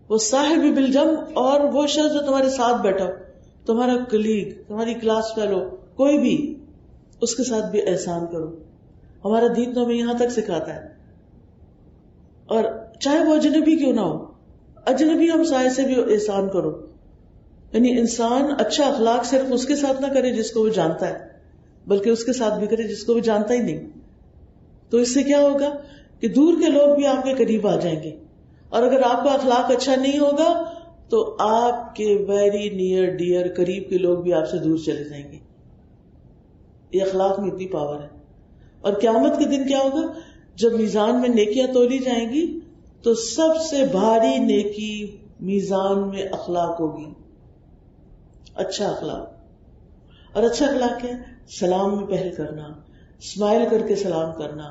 وہ صاحب بالجنب، اور وہ شخص جو تمہارے ساتھ بیٹھا ہو، تمہارا کلیگ، تمہاری کلاس فیلو، کوئی بھی، اس کے ساتھ بھی احسان کرو. ہمارا دین تو ہمیں یہاں تک سکھاتا ہے. اور چاہے وہ اجنبی کیوں نہ ہو، اجنبی ہمسائے سے بھی احسان کرو. یعنی انسان اچھا اخلاق صرف اس کے ساتھ نہ کرے جس کو وہ جانتا ہے، بلکہ اس کے ساتھ بھی کرے جس کو وہ جانتا ہی نہیں. تو اس سے کیا ہوگا کہ دور کے لوگ بھی آپ کے قریب آ جائیں گے. اور اگر آپ کا اخلاق اچھا نہیں ہوگا تو آپ کے ویری نیئر ڈیئر قریب کے لوگ بھی آپ سے دور چلے جائیں گے. یہ اخلاق میں اتنی پاور ہے. اور قیامت کے دن کیا ہوگا؟ جب میزان میں نیکیاں تولی جائیں گی تو سب سے بھاری نیکی میزان میں اخلاق ہوگی، اچھا اخلاق. اور اچھا اخلاق کیا ہے؟ سلام میں پہل کرنا، اسمائل کر کے سلام کرنا،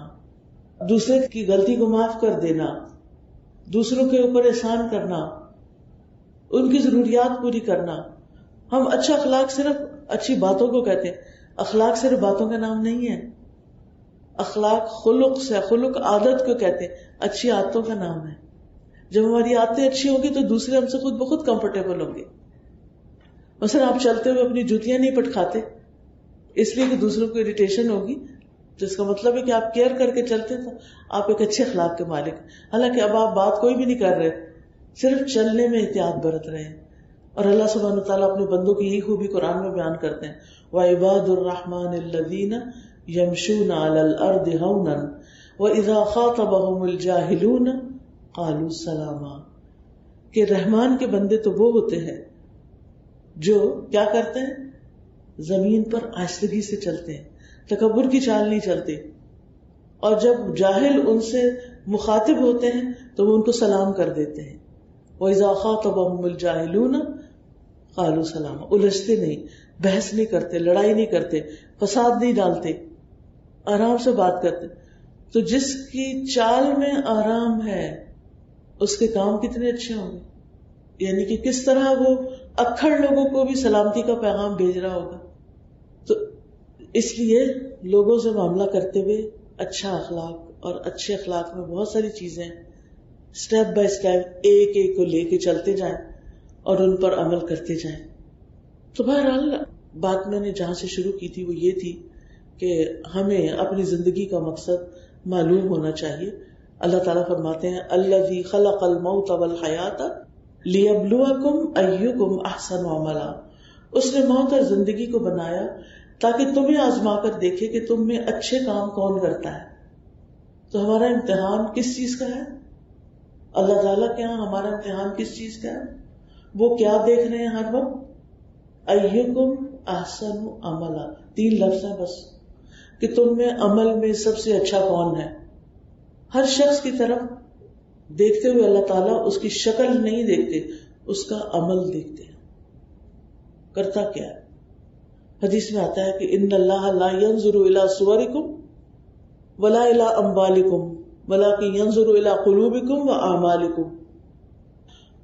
دوسرے کی غلطی کو معاف کر دینا، دوسروں کے اوپر احسان کرنا، ان کی ضروریات پوری کرنا. ہم اچھا اخلاق صرف اچھی باتوں کو کہتے ہیں. اخلاق صرف باتوں کا نام نہیں ہے. اخلاق خلق سے، خلق عادت کو کہتے ہیں، اچھی عادتوں کا نام ہے. جب ہماری عادتیں اچھی ہوں گی تو دوسرے ہم سے خود بخود کمفرٹیبل ہوں گے. مثلا آپ چلتے ہوئے اپنی جوتیاں نہیں پٹکھاتے اس لیے کہ دوسروں کو اریٹیشن ہوگی، جس کا مطلب ہے کہ آپ کیئر کر کے چلتے تو آپ ایک اچھے اخلاق کے مالک. حالانکہ اب آپ بات کوئی بھی نہیں کر رہے، صرف چلنے میں احتیاط برت رہے ہیں. اور اللہ سبحانہ وتعالیٰ اپنے بندوں کی یہی خوبی قرآن میں بیان کرتے ہیں، وَعِبَادُ الرَّحْمَنِ الَّذِينَ يَمْشُونَ عَلَى الْأَرْضِ هَوْنًا وَإِذَا خَاطَبَهُمُ الْجَاهِلُونَ قَالُوا سَلَامًا. کہ رحمان کے بندے تو وہ ہوتے ہیں جو کیا کرتے ہیں؟ زمین پر آہستگی سے چلتے ہیں، تکبر کی چال نہیں چلتے. اور جب جاہل ان سے مخاطب ہوتے ہیں تو وہ ان کو سلام کر دیتے ہیں. وَإِذَا خَاطَبَهُمُ الْجَاهِلُونَ قَالُوا سَلَامًا. الجھتے نہیں، بحث نہیں کرتے، لڑائی نہیں کرتے، فساد نہیں ڈالتے، آرام سے بات کرتے. تو جس کی چال میں آرام ہے اس کے کام کتنے اچھے ہوں گے. یعنی کہ کس طرح وہ اکھڑ لوگوں کو بھی سلامتی کا پیغام بھیج رہا ہوگا. تو اس لیے لوگوں سے معاملہ کرتے ہوئے اچھا اخلاق، اور اچھے اخلاق میں بہت ساری چیزیں سٹیپ بائی سٹیپ ایک ایک کو لے کے چلتے جائیں اور ان پر عمل کرتے جائیں. تو بہرحال بات میں نے جہاں سے شروع کی تھی وہ یہ تھی کہ ہمیں اپنی زندگی کا مقصد معلوم ہونا چاہیے. اللہ تعالیٰ فرماتے ہیں الذی خلق الموت والحیات لیبلوکم ایکم احسن عملا، اس نے موت اور زندگی کو بنایا تاکہ تمہیں آزما کر دیکھے کہ تم میں اچھے کام کون کرتا ہے. تو ہمارا امتحان کس چیز کا ہے؟ اللہ تعالیٰ کے یہاں ہمارا امتحان کس چیز کا ہے؟ وہ کیا دیکھ رہے ہیں ہر وقت؟ ایکم احسن عملا. 3 لفظ ہیں بس کہ تم میں عمل میں سب سے اچھا کون ہے. ہر شخص کی طرف دیکھتے ہوئے اللہ تعالیٰ اس کی شکل نہیں دیکھتے، اس کا عمل دیکھتے ہیں، کرتا کیا ہے. حدیث میں آتا ہے کہ ان اللہ لا ينظر الى صورکم ولا الى اموالکم ولکن ينظر الى قلوبکم واعمالکم.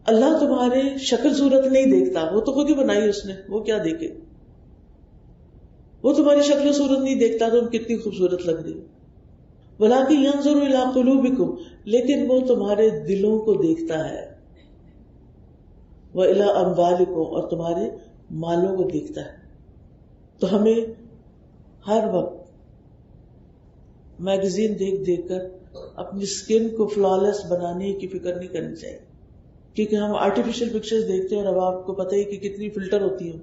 اللہ تمہارے شکل صورت نہیں دیکھتا، وہ تو خود ہی بنائی اس نے، وہ کیا دیکھے؟ وہ تمہاری شکل و صورت نہیں دیکھتا تم کتنی خوبصورت لگ رہی. وَلَٰكِن يَنظُرُ إِلَىٰ قُلُوبِكُمْ، لیکن وہ تمہارے دلوں کو دیکھتا ہے. وَإِلَىٰ أَمْوَالِكُمْ، اور تمہارے مالوں کو دیکھتا ہے. تو ہمیں ہر وقت میگزین دیکھ دیکھ کر اپنی سکن کو فلالیس بنانے کی فکر نہیں کرنی چاہیے، کیونکہ ہم آرٹیفیشل پکچرز دیکھتے ہیں اور اب آپ کو پتہ ہی کہ کتنی فلٹر ہوتی ہیں،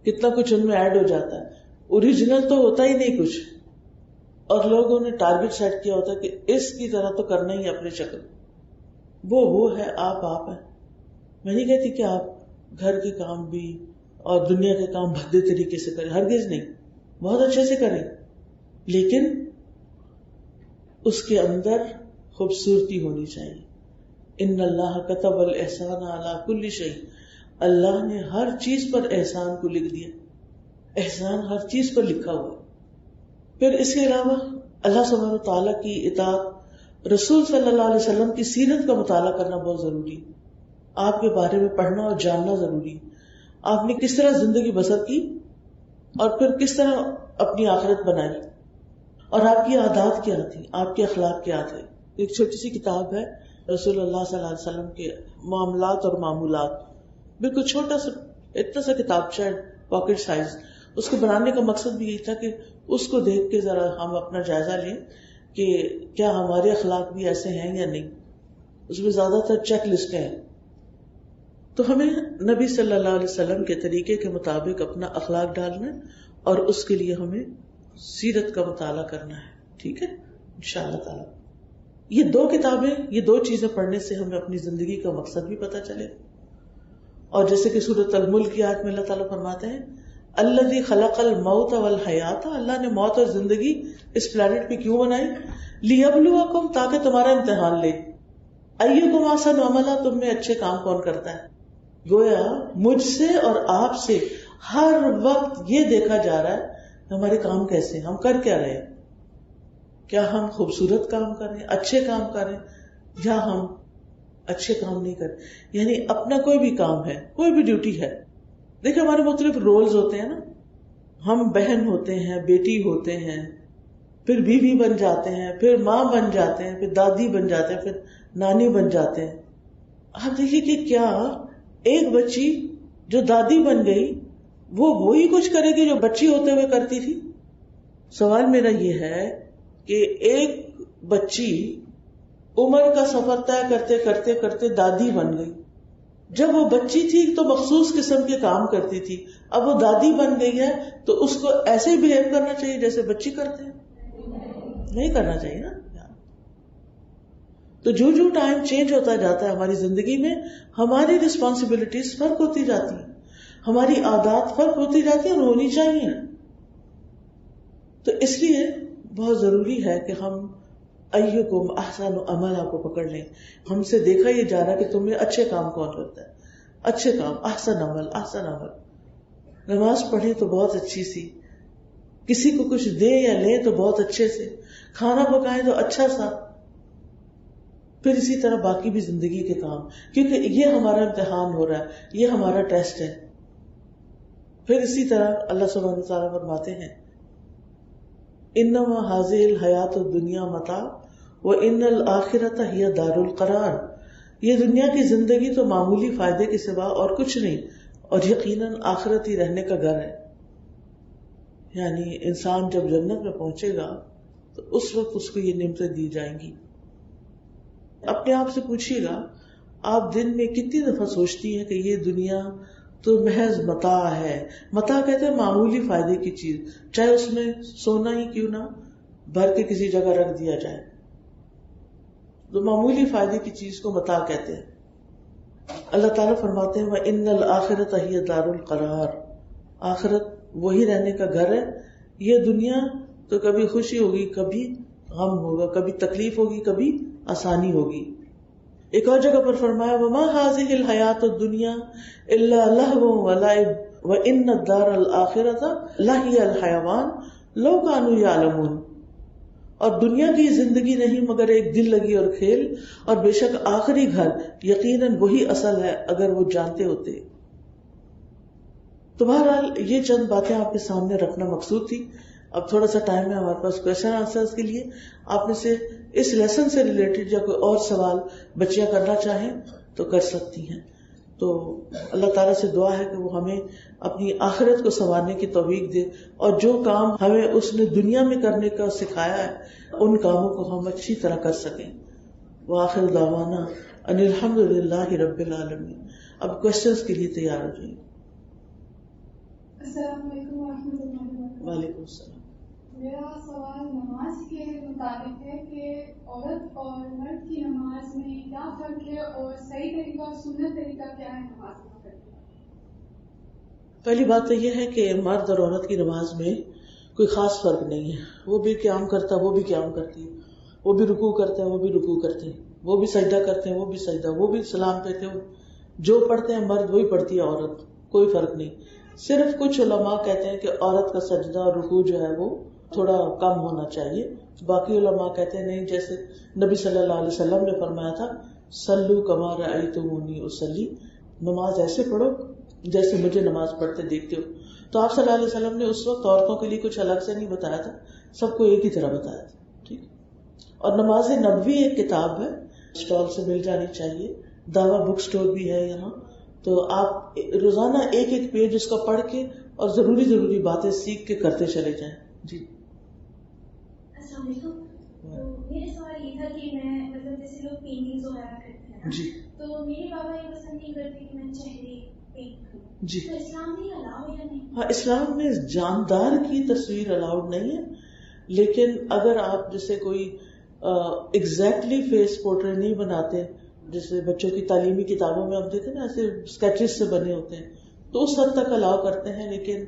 کتنا کچھ ان میں ایڈ ہو جاتا ہے. اوریجنل تو ہوتا ہی نہیں کچھ، اور لوگوں نے ٹارگٹ سیٹ کیا ہوتا ہے کہ اس کی طرح تو کرنا ہی اپنی شکل. وہ ہے، آپ ہیں. میں نہیں کہتی کہ آپ گھر کے کام بھی اور دنیا کے کام بھدے طریقے سے کریں، ہرگز نہیں، بہت اچھے سے کریں، لیکن اس کے اندر خوبصورتی ہونی چاہیے. ان اللہ کتب الاحسان علی کل شیء، اللہ نے ہر چیز پر احسان کو لکھ دیا، احسان ہر چیز پر لکھا ہوا. پھر اس کے علاوہ اللہ سبحانہ و تعالیٰ کی اطاعت، رسول صلی اللہ علیہ وسلم کی سیرت کا مطالعہ کرنا بہت ضروری. آپ کے بارے میں پڑھنا اور جاننا ضروری. آپ نے کس طرح زندگی بسر کی اور پھر کس طرح اپنی آخرت بنائی، اور آپ کی عادات کیا تھی، آپ کے اخلاق کیا تھے. ایک چھوٹی سی کتاب ہے رسول اللہ صلی اللہ علیہ وسلم کے معاملات اور معمولات، بالکل چھوٹا سا اتنا سا کتاب، شاید پاکٹ سائز. اس کو بنانے کا مقصد بھی یہی تھا کہ اس کو دیکھ کے ذرا ہم اپنا جائزہ لیں کہ کیا ہمارے اخلاق بھی ایسے ہیں یا نہیں. اس میں زیادہ تر چیک لسٹیں ہیں. تو ہمیں نبی صلی اللہ علیہ وسلم کے طریقے کے مطابق اپنا اخلاق ڈالنا ہے، اور اس کے لیے ہمیں سیرت کا مطالعہ کرنا ہے. ٹھیک ہے انشاءاللہ تعالی. یہ 2 کتابیں، یہ 2 چیزیں پڑھنے سے ہمیں اپنی زندگی کا مقصد بھی پتہ چلے. اور جیسے کہ سورۃ الملک کی آیت میں اللہ تعالیٰ فرماتے ہیں الذی خلق الموت والحیات، اللہ نے موت اور زندگی اس پلانٹ پہ کیوں بنائی؟ لیبلوکم، تاکہ تمہارا امتحان لے. ایکم احسن عملا، تم میں اچھے کام کون کرتا ہے. گویا مجھ سے اور آپ سے ہر وقت یہ دیکھا جا رہا ہے ہمارے کام کیسے ہیں، ہم کر کیا رہے ہیں. کیا ہم خوبصورت کام کر رہے ہیں، اچھے کام کر رہے ہیں، یا ہم اچھے کام نہیں کر رہے. یعنی اپنا کوئی بھی کام ہے، کوئی بھی ڈیوٹی ہے. دیکھیں ہمارے مختلف رولز ہوتے ہیں نا، ہم بہن ہوتے ہیں، بیٹی ہوتے ہیں، پھر بیوی بن جاتے ہیں، پھر ماں بن جاتے ہیں، پھر دادی بن جاتے ہیں، پھر نانی بن جاتے ہیں. آپ دیکھیے کہ کیا ایک بچی جو دادی بن گئی وہ وہی کچھ کرے گی جو بچی ہوتے ہوئے کرتی تھی؟ سوال میرا یہ ہے کہ ایک بچی عمر کا سفر طے کرتے کرتے کرتے دادی بن گئی. جب وہ بچی تھی تو مخصوص قسم کے کام کرتی تھی، اب وہ دادی بن گئی ہے تو اس کو ایسے ہی بہیو کرنا چاہیے جیسے بچی کرتے ہیں؟ نہیں کرنا چاہیے نا. تو جو ٹائم چینج ہوتا جاتا ہے ہماری زندگی میں، ہماری رسپانسبلٹیز فرق ہوتی جاتی ہیں، ہماری عادات فرق ہوتی جاتی ہیں اور ہونی چاہیے. تو اس لیے بہت ضروری ہے کہ ہم ایکم احسن عملا کو پکڑ لیں. ہم سے دیکھا یہ جا رہا کہ تم میں اچھے کام کون کرتا ہے، اچھے کام، احسن عمل، احسن عمل. نماز پڑھے تو بہت اچھی سی، کسی کو کچھ دے یا لے تو بہت اچھے سے، کھانا پکائے تو اچھا سا، پھر اسی طرح باقی بھی زندگی کے کام، کیونکہ یہ ہمارا امتحان ہو رہا ہے، یہ ہمارا ٹیسٹ ہے. پھر اسی طرح اللہ سبحانہ وتعالیٰ فرماتے ہیں انما ھذہ الحیات الدنیا متاع وان الآخرۃ ھی دار القرار. یہ دنیا کی زندگی تو معمولی فائدے کے سوا اور کچھ نہیں، اور یقیناً آخرت ہی رہنے کا گھر ہے. یعنی انسان جب جنت میں پہنچے گا تو اس وقت اس کو یہ نعمتیں دی جائیں گی. اپنے آپ سے پوچھیے گا آپ دن میں کتنی دفعہ سوچتی ہیں کہ یہ دنیا تو محض متاع ہے. متاع کہتے ہیں معمولی فائدے کی چیز، چاہے اس میں سونا ہی کیوں نہ بھر کے کسی جگہ رکھ دیا جائے، تو معمولی فائدے کی چیز کو متاع کہتے ہیں. اللہ تعالیٰ فرماتے ہیں وَإِنَّ الْآخِرَةَ هِيَ دَارُ الْقَرَارِ، آخرت وہی رہنے کا گھر ہے. یہ دنیا تو کبھی خوشی ہوگی، کبھی غم ہوگا، کبھی تکلیف ہوگی، کبھی آسانی ہوگی. ایک اور جگہ پر فرمایا وَمَا هَٰذِهِ الْحَيَاةُ الدُّنْيَا إِلَّا لَهْوٌ وَلَعِبٌ وَإِنَّ الدَّارَ الْآخِرَةَ لَهِيَ الْحَيَوَانُ لَوْ كَانُوا يَعْلَمُونَ، اور دنیا کی زندگی نہیں مگر ایک دل لگی اور کھیل، اور بے شک آخری گھر یقیناً وہی اصل ہے اگر وہ جانتے ہوتے. تو بہرحال یہ چند باتیں آپ کے سامنے رکھنا مقصود تھی. اب تھوڑا سا ٹائم ہے ہمارے پاس کویشچن آنسرز کے لیے. آپ میں سے اس لیسن سے ریلیٹڈ یا کوئی اور سوال بچیاں کرنا چاہیں تو کر سکتی ہیں. تو اللہ تعالیٰ سے دعا ہے کہ وہ ہمیں اپنی آخرت کو سنوارنے کی توفیق دے، اور جو کام ہمیں اس نے دنیا میں کرنے کا سکھایا ہے ان کاموں کو ہم اچھی طرح کر سکیں. وآخر دعوانا ان الحمد للہ رب العالمین. اب کوشچنز کے لیے تیار ہو جائیں. السلام علیکم ورحمۃ اللہ وبرکاتہ. وعلیکم السلام. میرا سوال نماز کے متعلق ہے کہ عورت اور مرد کی نماز میں کیا فرق ہے، اور صحیح طریقہ اور سنت طریقہ کیا ہے نماز ادا کرنے کا؟ پہلی بات تو یہ ہے کہ مرد اور عورت کی نماز میں کوئی خاص فرق نہیں ہے. وہ بھی قیام کرتا ہے، وہ بھی قیام کرتی ہے، وہ بھی رکوع کرتے ہیں، وہ بھی رکوع کرتے ہیں، وہ بھی سجدہ کرتے ہیں، وہ بھی سجدہ، وہ بھی سلام کہتے ہیں. جو پڑھتے ہیں مرد وہی پڑھتی ہے عورت، کوئی فرق نہیں. صرف کچھ علماء کہتے ہیں کہ عورت کا سجدہ اور رکوع جو ہے وہ تھوڑا کم ہونا چاہیے. باقی علماء کہتے ہیں نہیں، جیسے نبی صلی اللہ علیہ وسلم نے فرمایا تھا صلو کما رأیتمونی اصلی، نماز ایسے پڑھو جیسے مجھے نماز پڑھتے دیکھتے ہو. تو آپ صلی اللہ علیہ وسلم نے اس وقت عورتوں کے لیے کچھ الگ سے نہیں بتایا تھا، سب کو ایک ہی طرح بتایا تھا. ٹھیک. اور نماز نبوی ایک کتاب ہے، اسٹال سے مل جانی چاہیے، دعویٰ بک سٹور بھی ہے یہاں. تو آپ روزانہ ایک ایک پیج اس کا پڑھ کے اور ضروری باتیں سیکھ کے کرتے چلے جائیں. جی السلام علیکم. میرا سوال یہ تھا کہ میں مطلب جیسے لوگ پینٹنگز وغیرہ کرتے ہیں جی، تو میرے بابا یہ پسند نہیں کرتے کہ میں چہرے پینٹ کروں. جی تو اسلام میں الاؤ یا نہیں؟ ہاں، اسلام میں جاندار کی تصویر الاؤڈ نہیں ہے، لیکن اگر آپ جیسے کوئی ایگزیکٹلی فیس پورٹریٹ نہیں بناتے، جیسے بچوں کی تعلیمی کتابوں میں آپ دیکھیں نا ایسے اسکیچز سے بنے ہوتے ہیں، تو اس حد تک الاؤ کرتے ہیں. لیکن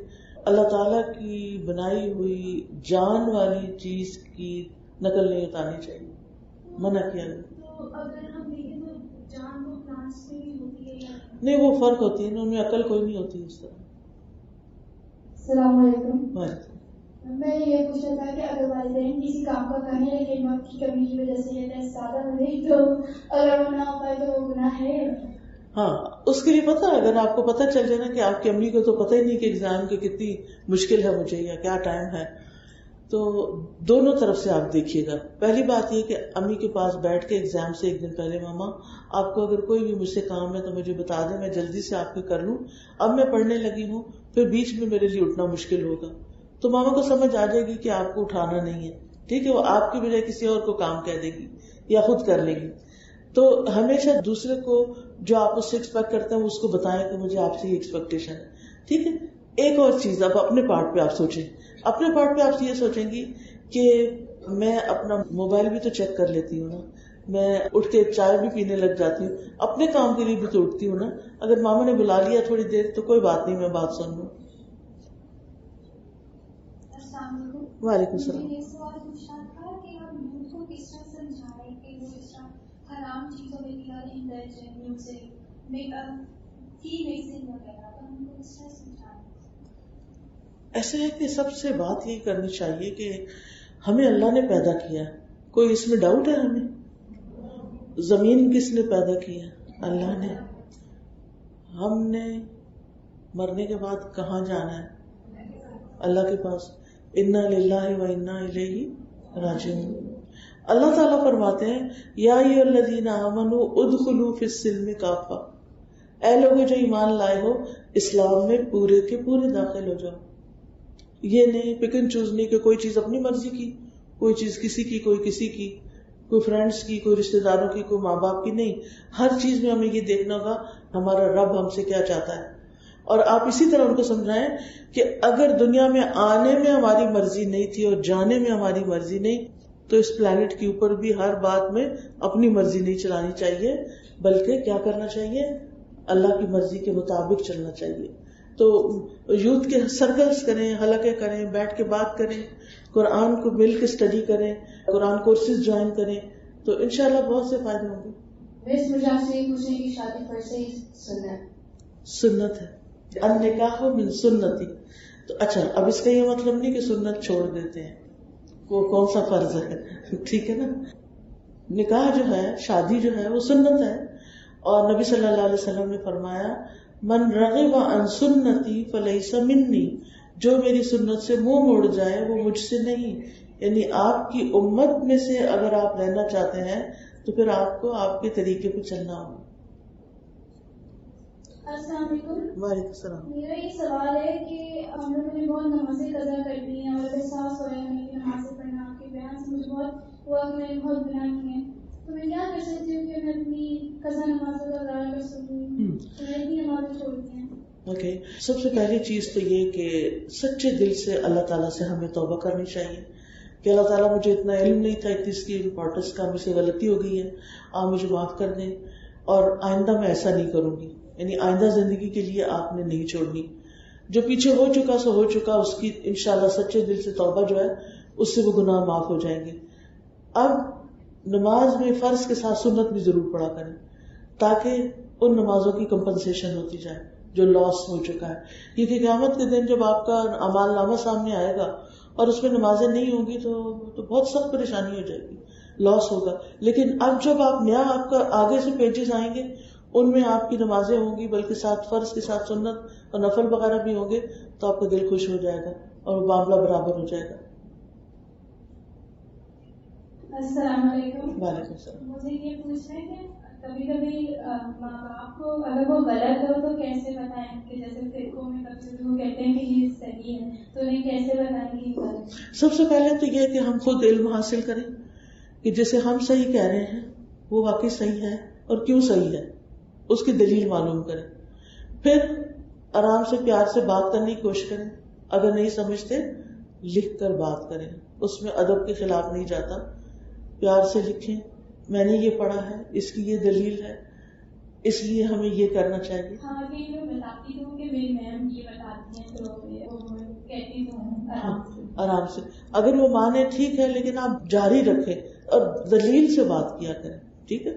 اللہ تعالیٰ کی بنائی ہوئی جان والی چیز کی نقل نہیں اتارنی چاہیے، منع کیا گیا. تو اگر ہم دیکھیں تو جان کو پلانٹس میں بھی ہوتی ہے یا نہیں، وہ فرق ہوتی ہے نا، ان میں عقل کوئی نہیں ہوتی اس طرح. السلام علیکم. وعلیکم. میں یہ پوچھ رہا تھا کہ اگر والدین کسی کام کا کہیں لیکن وقت کی کمی کی وجہ سے یہ ٹیسٹ زیادہ بنے تو اگر وہ نہ ہو پائے تو وہ گناہ ہے؟ ہاں، اس کے لیے پتا، اگر آپ کو پتہ چل جائے نا کہ آپ کی امی کو تو پتہ ہی نہیں کہ ایگزام کی کتنی مشکل ہے مجھے یا کیا ٹائم ہے، تو دونوں طرف سے آپ دیکھیے گا. پہلی بات یہ کہ امی کے پاس بیٹھ کے ایگزام سے ایک دن پہلے ماما آپ کو اگر کوئی بھی مجھ سے کام ہے تو مجھے بتا دیں، میں جلدی سے آپ کے کر لوں، اب میں پڑھنے لگی ہوں، پھر بیچ میں میرے لیے اٹھنا مشکل ہوگا. تو ماما کو سمجھ آ جائے گی کہ آپ کو اٹھانا نہیں ہے. ٹھیک ہے، وہ آپ کی بجائے کسی اور کو کام کہہ دے گی یا خود کر لے گی. تو ہمیشہ دوسرے کو جو آپ اس سے ایکسپیکٹ کرتے ہیں اس کو بتائیں کہ مجھے آپ سے یہ ایکسپیکٹیشن ہے. ٹھیک ہے. ایک اور چیز، اب اپنے پارٹ پہ آپ سوچیں. اپنے پارٹ پہ آپ یہ سوچیں گی کہ میں اپنا موبائل بھی تو چیک کر لیتی ہوں نا، میں اٹھ کے چائے بھی پینے لگ جاتی ہوں، اپنے کام کے لیے بھی تو اٹھتی ہوں نا. اگر ماما نے بلا لیا تھوڑی دیر تو کوئی بات نہیں، میں بات سن لوں. السلام علیکم. وعلیکم السلام. مجھے یہ سوال پوچھنا تھا کہ ہم یوتھ کو کس طرح سمجھائیں کہ وہ اس طرح حرام چیزوں میں انڈلج ہیں، میوزک، میک اپ، ٹی میکسنگ وغیرہ، تو ہم کو اس طرح سمجھائیں. ایسے ہے کہ سب سے بات یہ کرنی چاہیے کہ ہمیں اللہ نے پیدا کیا ہے، کوئی اس میں ڈاؤٹ ہے ہمیں؟ زمین کس نے پیدا کی ہے؟ اللہ نے. ہم نے مرنے کے بعد کہاں جانا ہے؟ اللہ کے پاس. انا للہ و انا الیہ راجعون. اللہ تعالیٰ فرماتے ہیں یا ایھا الذین آمنوا ادخلوا فی السلم کافہ، اے لوگوں جو ایمان لائے ہو اسلام میں پورے کے پورے داخل ہو جاؤ. یہ نہیں پک اینڈ چوز نہیں کہ کوئی چیز اپنی مرضی کی، کوئی چیز کسی کی، کوئی کسی کی. کوئی فرینڈس کی، کوئی رشتے داروں کی، کوئی ماں باپ کی نہیں. ہر چیز میں ہمیں یہ دیکھنا ہوگا ہمارا رب ہم سے کیا چاہتا ہے. اور آپ اسی طرح ان کو سمجھائیں کہ اگر دنیا میں آنے میں ہماری مرضی نہیں تھی اور جانے میں ہماری مرضی نہیں تو اس پلانٹ کے اوپر بھی ہر بات میں اپنی مرضی نہیں چلانی چاہیے، بلکہ کیا کرنا چاہیے؟ اللہ کی مرضی کے مطابق چلنا چاہیے. تو یوتھ کے سرکلز کریں، حلقے کریں، بیٹھ کے بات کریں، قرآن کو مل کے اسٹڈی کریں، قرآن کورسز جوائن کریں، تو انشاءاللہ بہت سے فائدے ہوں گے. اس وجہ سے پوچھنے کی شادی پر سے سنت ہے، النکاح من سنتی. تو اچھا، اب اس کا یہ مطلب نہیں کہ سنت چھوڑ دیتے ہیں، وہ کون سا فرض ہے، ٹھیک ہے نا. نکاح جو ہے، شادی جو ہے، وہ سنت ہے. اور نبی صلی اللہ علیہ وسلم نے فرمایا من رغب عن سنتی فلیس منی، جو میری سنت سے منہ موڑ جائے وہ مجھ سے نہیں. یعنی آپ کی امت میں سے اگر آپ رہنا چاہتے ہیں تو پھر آپ کو آپ کے طریقے پہ چلنا ہوگا. السلام علیکم. وعلیکم السلام. میرا یہ سوال ہے کہ ہم لوگوں نے بہت نمازیں قضا کرنی ہیں اور احساس ہو رہا ہے ہمیں کہ نمازیں پڑھنا، آپ کے بیان سے مجھے بہت ہوا کہ میں نے بہت گناہ کیے ہیں، تو میں کیا کر سکتی ہوں کہ میں اپنی قضا نمازوں کا ادا کر سکوں؟ میں اتنی نمازیں چھوڑ دی ہیں. اوکے، سب سے پہلی چیز تو یہ کہ سچے دل سے اللہ تعالیٰ سے ہمیں توبہ کرنی چاہیے کہ اللہ تعالیٰ مجھے اتنا علم نہیں تھا، اتنی اس کی امپورٹنس کا مجھ سے غلطی ہو گئی ہے، آپ مجھے معاف کر دیں اور آئندہ میں ایسا نہیں کروں گی. یعنی آئندہ زندگی کے لیے آپ نے نہیں چھوڑنی. جو پیچھے ہو چکا سو ہو چکا، اس کی انشاءاللہ سچے دل سے توبہ جو ہے اس سے وہ گناہ معاف ہو جائیں گے. اب نماز میں فرض کے ساتھ سنت بھی ضرور پڑھا کریں تاکہ ان نمازوں کی کمپنسیشن ہوتی جائے جو لاس ہو چکا ہے. کیونکہ قیامت کے دن جب آپ کا اعمال نامہ سامنے آئے گا اور اس میں نمازیں نہیں ہوں گی تو بہت سخت پریشانی ہو جائے گی، لاس ہوگا. لیکن اب جب آپ نیا آپ کا آگے سے پیجز آئیں گے ان میں آپ کی نمازیں ہوں گی، بلکہ ساتھ فرض کے ساتھ سنت اور نفل وغیرہ بھی ہوں گے، تو آپ کا دل خوش ہو جائے گا اور معاملہ برابر ہو جائے گا. السلام علیکم. وعلیکم السلام. مجھے یہ پوچھنا ہے کہ کبھی کبھی ماں باپ کو اگر وہ غلط ہو تو کیسے بتائیں؟ کہ جیسے فرقوں میں کبھی وہ کہتے ہیں کہ یہ صحیح ہے تو انہیں کیسے بتائیں گے یہ غلط؟ سب سے پہلے تو یہ کہ ہم خود علم حاصل کریں کہ جیسے ہم صحیح کہہ رہے ہیں وہ واقعی صحیح ہے اور کیوں صحیح ہے، اس کی دلیل معلوم کریں. پھر آرام سے پیار سے بات کرنے کی کوشش کریں. اگر نہیں سمجھتے لکھ کر بات کریں، اس میں ادب کے خلاف نہیں جاتا. پیار سے لکھیں میں نے یہ پڑھا ہے، اس کی یہ دلیل ہے، اس لیے ہمیں یہ کرنا چاہیے. ہاں کہ میں بتاتی ہوں کہ میری میم یہ بتاتی ہیں تو کہتی ہوں آرام سے. اگر وہ مانے ٹھیک ہے، لیکن آپ جاری رکھیں اور دلیل سے بات کیا کریں. ٹھیک ہے،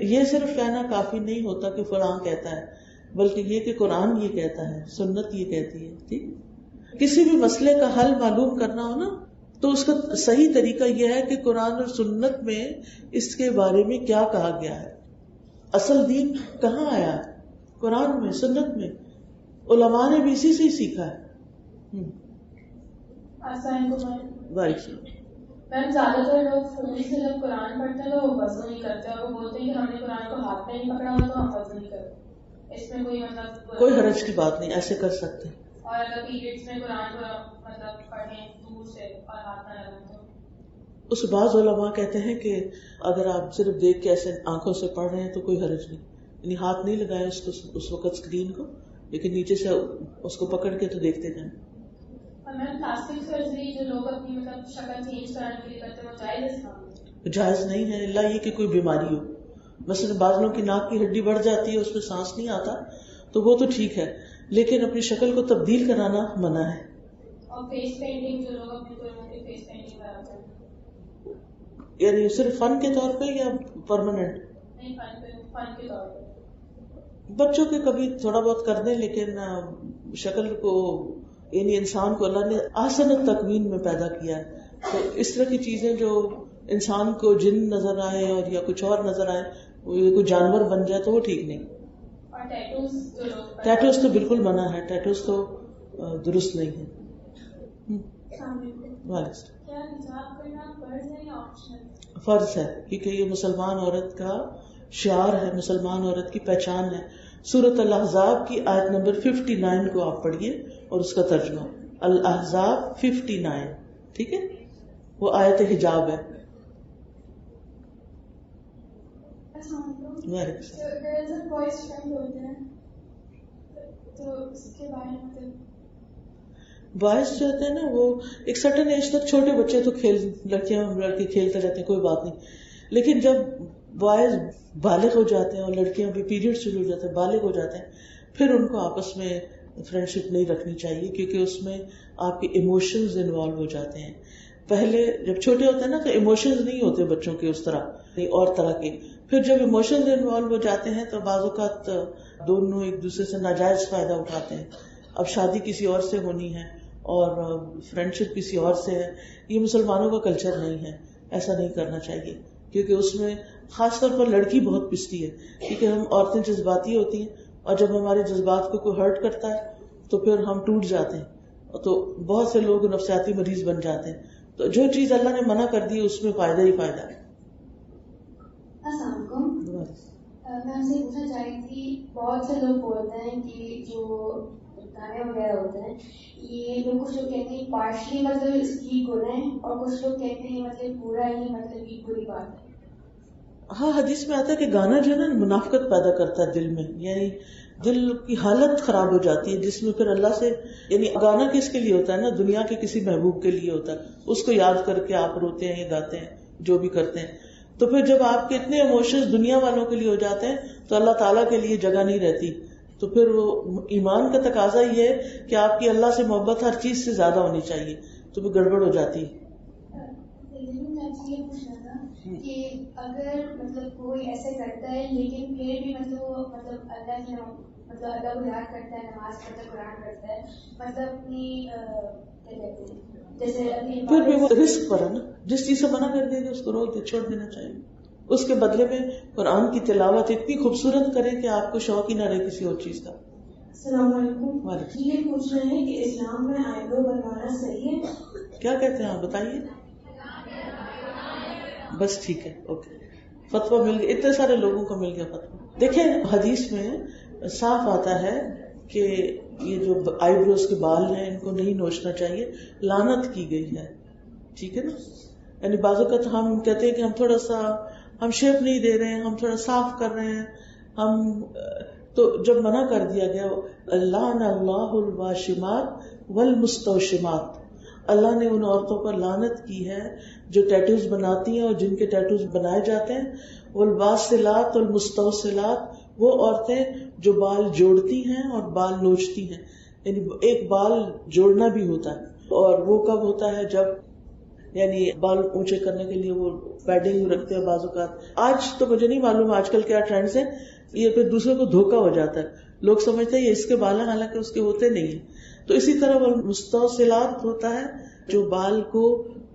یہ صرف کہنا کافی نہیں ہوتا کہ فلاں کہتا ہے، بلکہ یہ کہ قرآن یہ کہتا ہے، سنت یہ کہتی ہے. ٹھیک، کسی بھی مسئلے کا حل معلوم کرنا ہو نا تو اس کا صحیح طریقہ یہ ہے کہ قرآن اور سنت میں اس کے بارے میں کیا کہا گیا ہے. اصل دین کہاں آیا ہے؟ قرآن میں، سنت میں. علماء نے بھی اسی سے ہی سیکھا ہے. میم زیادہ تر لوگ فون سے جب قرآن پڑھتے ہیں تو وہ وضو نہیں کرتے اور وہ بولتے ہیں کہ ہم نے قرآن کو ہاتھ میں نہیں پکڑا ہوا تو ہم وضو نہیں کرتے. اس میں کوئی مطلب کوئی حرج کی بات نہیں، ایسے کر سکتے. اور اگر پیریڈس میں قرآن کو مطلب پڑھیں دور سے اور ہاتھ نہ لگائیں تو اس بعض علماء کہتے ہیں کہ اگر آپ صرف دیکھ کے ایسے آنکھوں سے پڑھ رہے ہیں تو کوئی حرج نہیں، یعنی ہاتھ نہیں لگائے اس وقت اسکرین کو، لیکن نیچے سے اس کو پکڑ کے تو دیکھتے جائیں. اور میم پلاسٹک سرجری جو لوگ اپنی مطلب شکل چینج کرانے کے لیے کرتے ہیں وہ جائز ہے؟ جائز نہیں ہے، اللہ یہ کہ کوئی بیماری ہو. مثلا بعض لوگوں کی ناک کی ہڈی بڑھ جاتی ہے، اس میں سانس نہیں آتا تو وہ تو ٹھیک ہے، لیکن اپنی شکل کو تبدیل کرانا منع ہے. اور فیس پینٹنگ جو لوگ اپنی فیس پینٹنگ کراتے ہیں، یعنی صرف فن کے طور پہ یا پرماننٹ؟ نہیں، فن کے طور پہ. بچوں کے کبھی تھوڑا بہت کر دیں، لیکن شکل کو یعنی انسان کو اللہ نے احسن تکوین میں پیدا کیا ہے، تو اس طرح کی چیزیں جو انسان کو جن نظر آئے اور یا کچھ اور نظر آئے، کوئی جانور بن جائے تو وہ ٹھیک نہیں. اور ٹیٹوز تو بالکل منع ہے، ٹیٹوز تو درست نہیں ہے. فرض ہے، کیونکہ یہ مسلمان عورت کا شعار ہے، مسلمان عورت کی پہچان ہے. سورۃ الاحزاب کی آیت نمبر 59 کو آپ پڑھیے اور اس کا ترجمہ. الاحزاب 59، ٹھیک ہے، وہ آیت حجاب ہے. بوائز فرینڈ ہوتے ہیں تو اس کے بارے میں مطلب بوائز جو ہوتے ہیں نا وہ ایک سرٹن ایج تک چھوٹے بچے تو لڑکیاں لڑکے کھیلتے رہتے ہیں کوئی بات نہیں، لیکن جب بوائز بالغ ہو جاتے ہیں اور لڑکیاں بھی پیریڈ شروع ہو جاتے ہیں بالغ ہو جاتے ہیں پھر ان کو آپس میں فرینڈ شپ نہیں رکھنی چاہیے، کیونکہ اس میں آپ کے ایموشنز انوالو ہو جاتے ہیں. پہلے جب چھوٹے ہوتے ہیں نا تو ایموشنز نہیں ہوتے بچوں کے اس طرح اور طرح کے، پھر جب ایموشنز انوالو ہو جاتے ہیں تو بعض اوقات دونوں ایک دوسرے سے ناجائز فائدہ اٹھاتے ہیں. اب شادی کسی اور سے ہونی ہے اور فرینڈ شپ کسی اور سے ہے، یہ مسلمانوں کا کلچر نہیں ہے، ایسا نہیں کرنا چاہیے، کیونکہ اس میں خاص طور پر لڑکی بہت پستی ہے، کیونکہ ہم عورتیں جذباتی ہوتی ہیں اور جب ہمارے جذبات کو کوئی ہرٹ کرتا ہے تو پھر ہم ٹوٹ جاتے ہیں، تو بہت سے لوگ نفسیاتی مریض بن جاتے ہیں. تو جو چیز اللہ نے منع کر دی اس میں فائدہ ہی فائدہ ہے. السلام علیکم. میں آپ سے پوچھنا چاہ رہی تھی، بہت سے لوگ بولتے ہیں کہ جو گانے وغیرہ ہوتے ہیں یہ لوگ کچھ لوگ کہتے ہیں پارشلی مطلب اس کی گناہ ہے اور کچھ لوگ کہتے ہیں مطلب پورا ہی مطلب یہ بری بات ہے. ہاں حدیث میں آتا ہے کہ گانا جو ہے نا منافقت پیدا کرتا ہے دل میں، یعنی دل کی حالت خراب ہو جاتی ہے جس میں پھر اللہ سے، یعنی گانا کس کے لیے ہوتا ہے نا، دنیا کے کسی محبوب کے لیے ہوتا ہے، اس کو یاد کر کے آپ روتے ہیں یا گاتے ہیں جو بھی کرتے ہیں، تو پھر جب آپ کے اتنے ایموشنز دنیا والوں کے لیے ہو جاتے ہیں تو اللہ تعالیٰ کے لیے جگہ نہیں رہتی. تو پھر وہ ایمان کا تقاضا یہ ہے کہ آپ کی اللہ سے محبت ہر چیز سے زیادہ ہونی چاہیے، تو وہ گڑبڑ ہو جاتی ہے. کہ اگر مطلب کوئی ایسے کرتا ہے لیکن پھر بھی مطلب وہ مطلب اللہ کی مطلب اللہ کو یاد کرتا ہے، نماز پڑھتا ہے، قرآن پڑھتا ہے، مطلب اپنی کیا کہتے ہیں جیسے پھر بھی وہ رسک پر ہے نا، جس چیز سے منع کر دے گا اس کو روک دے، چھوڑ دینا چاہیے. اس کے بدلے میں قرآن کی تلاوت اتنی خوبصورت کرے کہ آپ کو شوق ہی نہ رہے کسی اور چیز کا. السلام علیکم. یہ پوچھ رہے ہیں کہ اسلام میں آئیبرو بنوانا صحیح ہے؟ کیا کہتے ہیں آپ بتائیے. بس ٹھیک ہے، اوکے، فتویٰ مل گیا، اتنے سارے لوگوں کو مل گیا فتویٰ. دیکھیں حدیث میں صاف آتا ہے کہ یہ جو آئی بروز کے بال ہیں ان کو نہیں نوچنا چاہیے، لعنت کی گئی ہے. ٹھیک ہے نا، یعنی بعض اوقات ہم کہتے ہیں کہ ہم تھوڑا سا ہم شیپ نہیں دے رہے ہیں، ہم تھوڑا صاف کر رہے ہیں، ہم تو جب منع کر دیا گیا لعن اللہ الواشمات والمستوشمات، اللہ نے ان عورتوں پر لعنت کی ہے جو ٹیٹوز بناتی ہیں اور جن کے ٹیٹوز بنائے جاتے ہیں، والواصلات والمستوصلات، وہ عورتیں جو بال جوڑتی ہیں اور بال نوچتی ہیں. یعنی ایک بال جوڑنا بھی ہوتا ہے، اور وہ کب ہوتا ہے جب یعنی بال اونچے کرنے کے لیے وہ پیڈنگ رکھتے ہیں بعض اوقات. آج تو مجھے نہیں معلوم آج کل کیا ٹرینڈز ہیں، یہ پھر دوسرے کو دھوکا ہو جاتا ہے، لوگ سمجھتے ہیں یہ اس کے بال ہیں حالانکہ اس کے ہوتے نہیں ہیں. تو اسی طرح وہ مستوصلات ہوتا ہے جو بال کو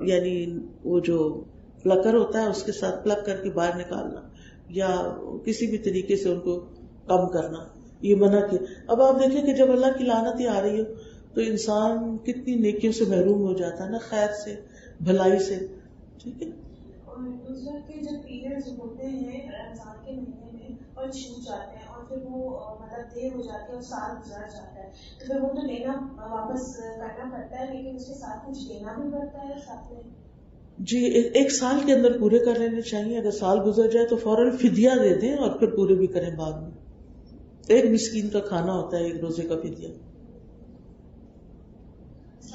یعنی وہ جو پلکر ہوتا ہے اس کے ساتھ پلک کر کے باہر نکالنا یا کسی بھی طریقے سے ان کو کم کرنا، یہ منع کیا. اب آپ دیکھیں کہ جب اللہ کی لعنت ہی آ رہی ہو تو انسان کتنی نیکیوں سے محروم ہو جاتا ہے نا، خیر سے، بھلائی سے. ٹھیک ہے. اور دوسرا کہ جب پیریڈز ہوتے ہیں رمضان کے مہینے میں اور چھوٹ جاتے ہیں اور پھر وہ مطلب دیر ہو جاتی ہے اور سال گزر جاتا ہے تو پھر وہ تو لینا واپس کرنا پڑتا ہے، لیکن اس کے ساتھ کچھ لینا بھی پڑتا ہے ساتھ میں. جی ایک سال کے اندر پورے کر لینے چاہیے، اگر سال گزر جائے تو فوراً فدیہ دے دیں اور پھر پورے بھی کریں بعد میں. ایک مسکین کا کھانا ہوتا ہے ایک روزے کا فدیہ. اس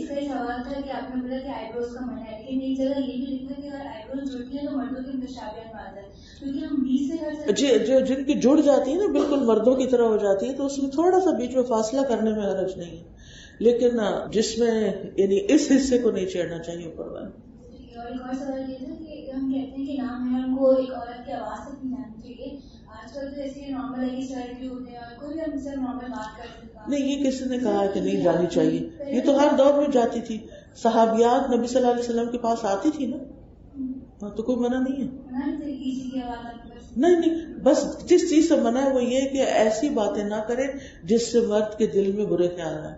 کا سوال تھا کہ آپ نے بولا کہ آئی بروز کا منع ہے، لیکن ایک جگہ یہ بھی لکھا کہ اگر آئی بروز جڑتی ہے تو مردوں کے متشابہت میں آتا ہے، کیونکہ ہم بیچ سے کر سکتے جی جن کی جڑ جاتی ہے نا بالکل مردوں کی طرح ہو جاتی ہے تو اس میں تھوڑا سا بیچ میں فاصلہ کرنے میں حرج نہیں ہے، لیکن جس میں یعنی اس حصے کو نہیں چھیڑنا چاہیے اوپر والے. اور ایک اور سوال یہ تھا کہ ہم کہتے ہیں کہ نام ہے ان کو ایک عورت کی آواز تک نہیں آنی چاہیے. آج کل تو ایسے نارمل ہے کہ سر بھی ہوتے ہیں اور کوئی بھی ہم سے نارمل بات کر سکتے. نہیں، یہ کسی نے کہا کہ نہیں جانی چاہیے، یہ تو ہر دور میں جاتی تھی. صحابیات نبی صلی اللہ علیہ وسلم کے پاس آتی تھی نا، تو کوئی منع نہیں ہے. نہیں، بس جس چیز سے منع ہے وہ یہ کہ ایسی باتیں نہ کرے جس سے مرد کے دل میں برے خیال آئے.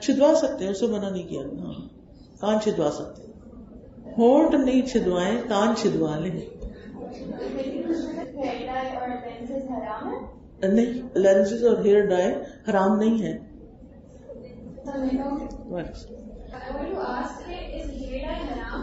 چھدوا سکتے ہیں، اسے منع نہیں کیا. ہاں کان چھدوا سکتے ہیں، ہونٹ نہیں چھدوائیں، کان چھدوا لیں. نہیں، لینسز اور ہیئر ڈائی حرام نہیں ہے. hair dye haram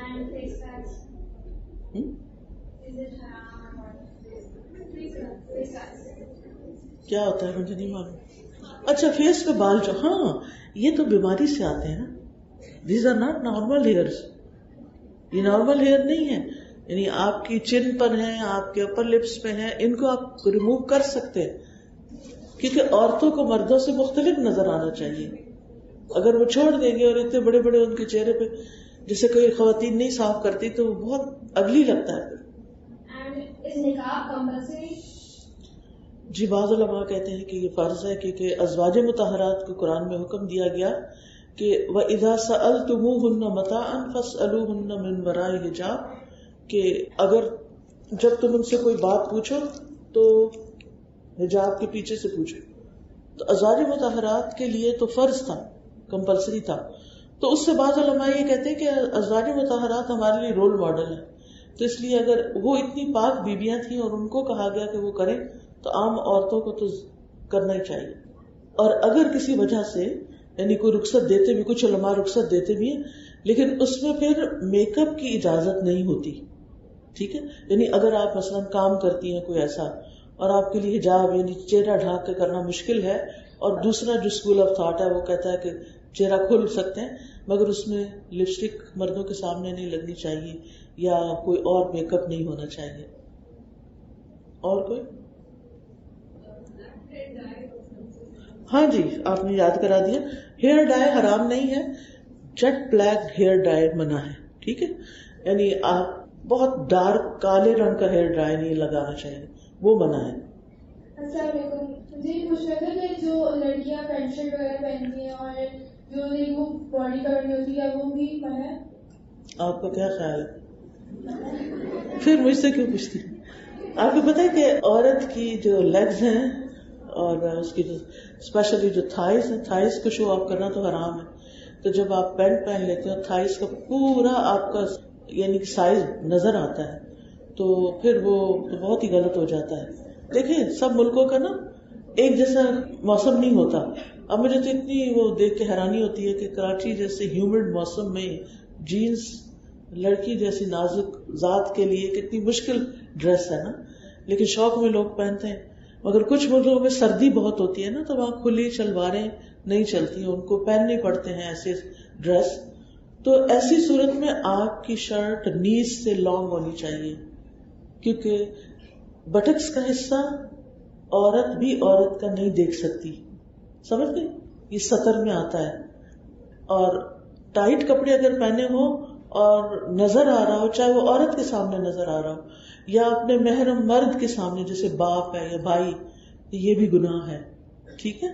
and face packs is it haram or not face packs کیا ہوتا ہے مجھے نہیں معلوم. اچھا فیس پہ بال جو ہاں یہ تو بیماری سے آتے ہیں نا. These are not normal hairs. یہ نارمل ہیئر نہیں ہے. یعنی آپ کی چن پر ہیں, آپ کے اپر لپس پہ ہیں, ان کو آپ ریموو کر سکتے ہیں کیونکہ عورتوں کو مردوں سے مختلف نظر آنا چاہیے. اگر وہ چھوڑ دیں گے اور اتنے بڑے بڑے ان کے چہرے پہ جیسے کوئی خواتین نہیں صاف کرتی تو وہ بہت اگلی لگتا ہے. جی بعض علماء کہتے ہیں کہ یہ فرض ہے کیونکہ ازواج مطہرات کو قرآن میں حکم دیا گیا کہ وَإِذَا سَأَلْتُمُوهُنَّ مَتَاعًا فَاسْأَلُوهُنَّ مِنْ وَرَاءِ حِجَابٍ کہ اگر جب تم ان سے کوئی بات پوچھو تو حجاب کے پیچھے سے پوچھو. تو ازواج مطہرات کے لیے تو فرض تھا, کمپلسری تھا. تو اس سے بعض علماء یہ کہتے ہیں کہ ازواج مطہرات ہمارے لیے رول ماڈل ہے. تو اس لیے اگر وہ اتنی پاک بیویاں تھیں اور ان کو کہا گیا کہ وہ کریں تو عام عورتوں کو تو کرنا ہی چاہیے. اور اگر کسی وجہ سے یعنی کوئی رخصت دیتے بھی, کچھ علماء رخصت دیتے بھی ہیں, لیکن اس میں پھر میک اپ کی اجازت نہیں ہوتی. ٹھیک ہے, یعنی اگر آپ مثلاً کام کرتی ہیں کوئی ایسا اور آپ کے لیے حجاب یعنی چہرہ ڈھانک کے کرنا مشکل ہے, اور دوسرا جو اسکول آف تھاٹ ہے وہ کہتا ہے کہ چہرہ کھل سکتے ہیں مگر اس میں لپسٹک مردوں کے سامنے نہیں لگنی چاہیے یا کوئی اور میک اپ نہیں ہونا چاہیے. اور کوئی؟ ہاں جی آپ نے یاد کرا دیا. ہیئر ڈائی حرام نہیں ہے, جیٹ بلیک ہیئر ڈائی منع ہے. ٹھیک ہے, یعنی آپ بہت ڈارک کالے رنگ کا ہیئر ڈائی نہیں لگانا چاہیے, وہ منع ہے. السلام علیکم. مجھے یہ پوچھنا تھا کہ جو لڑکیاں پینٹ شرٹ وغیرہ پہنتی ہیں اور جو وہ باڈی کور نہیں ہوتی ہے وہ بھی منع ہے. آپ کا کیا خیال ہے؟ پھر مجھ سے کیوں پوچھتی؟ آپ کو پتا ہے کہ عورت کی جو لیگز ہیں اور اس کی جو اسپیشلی جو تھائز ہیں, تھائز کو شو آف کرنا تو حرام ہے. تو جب آپ پینٹ پہن لیتے ہیں تھائز کا پورا آپ کا یعنی سائز نظر آتا ہے تو پھر وہ بہت ہی غلط ہو جاتا ہے. دیکھیں سب ملکوں کا نا ایک جیسا موسم نہیں ہوتا. اب مجھے تو اتنی وہ دیکھ کے حیرانی ہوتی ہے کہ کراچی جیسے ہیومڈ موسم میں جینز لڑکی جیسی نازک ذات کے لیے کتنی مشکل ڈریس ہے نا, لیکن شوق میں لوگ پہنتے ہیں. مگر کچھ ملکوں میں سردی بہت ہوتی ہے نا تو وہاں کھلی شلواریں نہیں چلتی, ان کو پہننے پڑتے ہیں ایسے ڈریس. تو ایسی صورت میں آپ کی شرٹ نیز سے لانگ ہونی چاہیے کیونکہ بٹکس کا حصہ عورت بھی عورت کا نہیں دیکھ سکتی. سمجھ گئے؟ یہ سطر میں آتا ہے. اور ٹائٹ کپڑے اگر پہنے ہو اور نظر آ رہا ہو, چاہے وہ عورت کے سامنے نظر آ رہا ہو یا اپنے محرم مرد کے سامنے جیسے باپ ہے یا بھائی, یہ بھی گناہ ہے. ٹھیک ہے.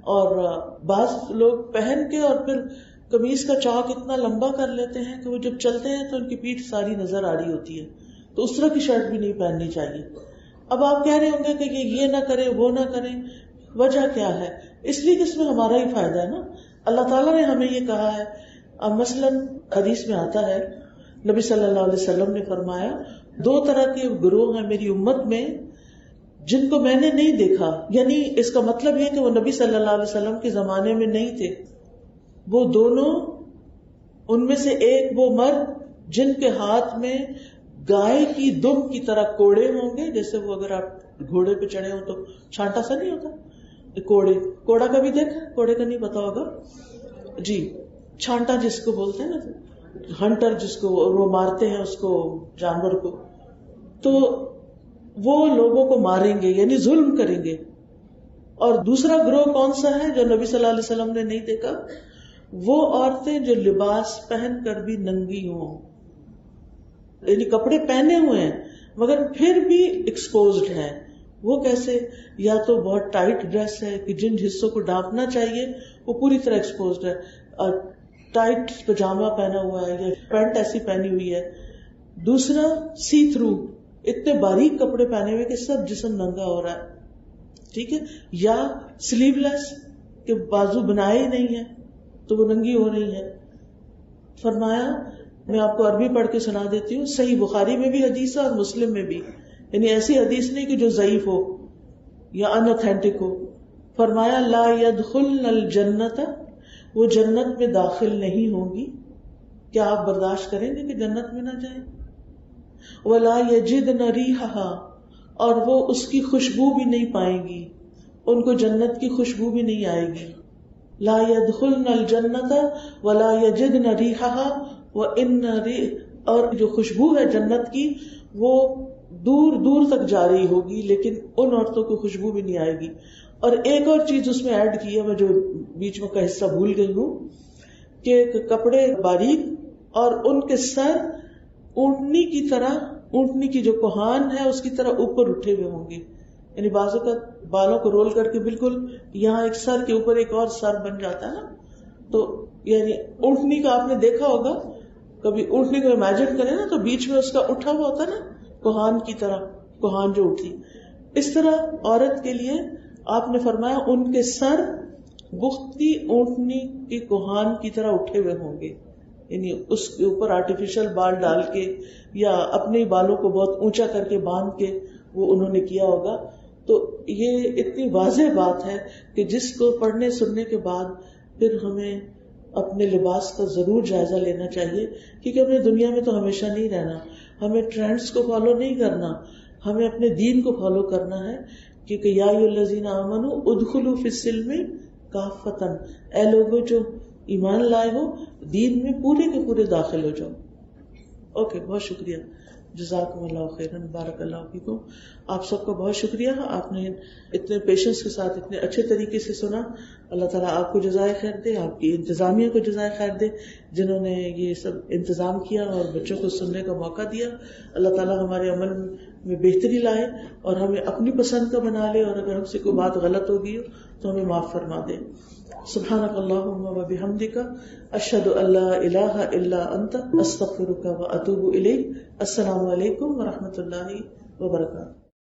اور بعض لوگ پہن کے اور پھر قمیض کا چوک اتنا لمبا کر لیتے ہیں کہ وہ جب چلتے ہیں تو ان کی پیٹھ ساری نظر آ رہی ہوتی ہے, تو اس طرح کی شرٹ بھی نہیں پہننی چاہیے. اب آپ کہہ رہے ہوں گے کہ یہ نہ کریں وہ نہ کریں, وجہ کیا ہے؟ اس لیے کہ اس میں ہمارا ہی فائدہ ہے نا. اللہ تعالیٰ نے ہمیں یہ کہا ہے. اب مثلاً حدیث میں آتا ہے نبی صلی اللہ علیہ وسلم نے فرمایا 2 طرح کے گروہ ہیں میری امت میں جن کو میں نے نہیں دیکھا. یعنی اس کا مطلب یہ کہ وہ نبی صلی اللہ علیہ وسلم کے زمانے میں نہیں تھے. وہ دونوں, ان میں سے ایک وہ مرد جن کے ہاتھ میں گائے کی دم کی طرح کوڑے ہوں گے, جیسے وہ اگر آپ گھوڑے پہ چڑھے ہوں تو چھانٹا سا نہیں ہوتا, کوڑا کا بھی دیکھا, کوڑے کا نہیں پتا ہوگا جی, چھانٹا جس کو بولتے ہیں نا, ہنٹر جس کو وہ مارتے ہیں اس کو جانور کو, تو وہ لوگوں کو ماریں گے یعنی ظلم کریں گے. اور دوسرا گروہ کون سا ہے جو نبی صلی اللہ علیہ وسلم نے نہیں دیکھا؟ وہ عورتیں جو لباس پہن کر بھی ننگی ہوں, یعنی کپڑے پہنے ہوئے ہیں مگر پھر بھی ایکسپوزڈ ہیں. وہ کیسے؟ یا تو بہت ٹائٹ ڈریس ہے کہ جن حصوں کو ڈھانپنا چاہیے وہ پوری طرح ایکسپوزڈ ہے, اور ٹائٹ پجامہ پہنا ہوا ہے یا پینٹ ایسی پہنی ہوئی ہے. دوسرا سی تھرو, اتنے باریک کپڑے پہنے ہوئے کہ سب جسم ننگا ہو رہا ہے. ٹھیک ہے. یا سلیو لیس کہ بازو بنائے ہی نہیں ہے تو وہ ننگی ہو رہی ہے. فرمایا, میں آپ کو عربی پڑھ کے سنا دیتی ہوں, صحیح بخاری میں بھی حدیث ہے اور مسلم میں بھی, یعنی ایسی حدیث نہیں کہ جو ضعیف ہو یا ان اوتھینٹک ہو. فرمایا لا يدخلن الجنت وہ جنت میں داخل نہیں ہوں گی. کیا آپ برداشت کریں گے کہ جنت میں نہ جائیں؟ وَلَا يَجِدْنَ رِيحَهَا، اور وہ اس کی خوشبو بھی نہیں پائیں گی، ان کو جنت کی خوشبو بھی نہیں آئے گی. لا يدخلن الجنة ولا يجدن ريحها وإن اور جو خوشبو ہے جنت کی وہ دور دور تک جا رہی ہوگی، لیکن ان عورتوں کو خوشبو بھی نہیں آئے گی. اور ایک اور چیز اس میں ایڈ کی ہے، میں جو بیچ میں کا حصہ بھول گئی ہوں، کہ کپڑے باریک اور ان کے سر اونٹنی کی طرح، اونٹنی کی جو کوہان ہے اس کی طرح اوپر اٹھے ہوئے ہوں گے. یعنی بازو کا بالوں کو رول کر کے بالکل یہاں ایک سر کے اوپر ایک اور سر بن جاتا ہے نا، تو یعنی اونٹنی کا آپ نے دیکھا ہوگا، کبھی اونٹنی کو امیجن کریں نا تو بیچ میں اس کا اٹھا ہوا ہوتا ہے نا، کوہان کی طرح، کوہان جو اٹھی. اس طرح عورت کے لیے آپ نے فرمایا ان کے سر بختی اونٹنی کی کوہان کی طرح اٹھے ہوئے ہوں گے. یعنی اس کے اوپر آرٹیفیشل بال ڈال کے یا اپنے بالوں کو بہت اونچا کر کے باندھ کے وہ انہوں نے کیا ہوگا. تو یہ اتنی واضح بات ہے کہ جس کو پڑھنے سننے کے بعد پھر ہمیں اپنے لباس کا ضرور جائزہ لینا چاہیے، کیونکہ اپنے دنیا میں تو ہمیشہ نہیں رہنا، ہمیں ٹرینڈز کو فالو نہیں کرنا، ہمیں اپنے دین کو فالو کرنا ہے. کیونکہ یا ایھا الذین آمنوا ادخلوا فی السلم کافۃ، اے لوگوں جو ایمان لائے ہو دین میں پورے کے پورے داخل ہو جاؤ. اوکے، بہت شکریہ، جزاکم اللہ خیرا، بارک اللہ فیکم. آپ سب کا بہت شکریہ، آپ نے اتنے پیشنس کے ساتھ اتنے اچھے طریقے سے سنا. اللہ تعالیٰ آپ کو جزائے خیر دے، آپ کی انتظامیہ کو جزائے خیر دے جنہوں نے یہ سب انتظام کیا اور بچوں کو سننے کا موقع دیا. اللہ تعالیٰ ہمارے عمل میں بہتری لائے اور ہمیں اپنی پسند کا بنا لے، اور اگر ہم سے کوئی بات غلط ہو گئی ہو تو ہمیں معاف فرما دے. سبحانک اللہم و بحمدک، اشہد ان لا الہ الا انت، استغفرک و اتوب الیک. السلام علیکم و رحمۃ اللہ وبرکاتہ.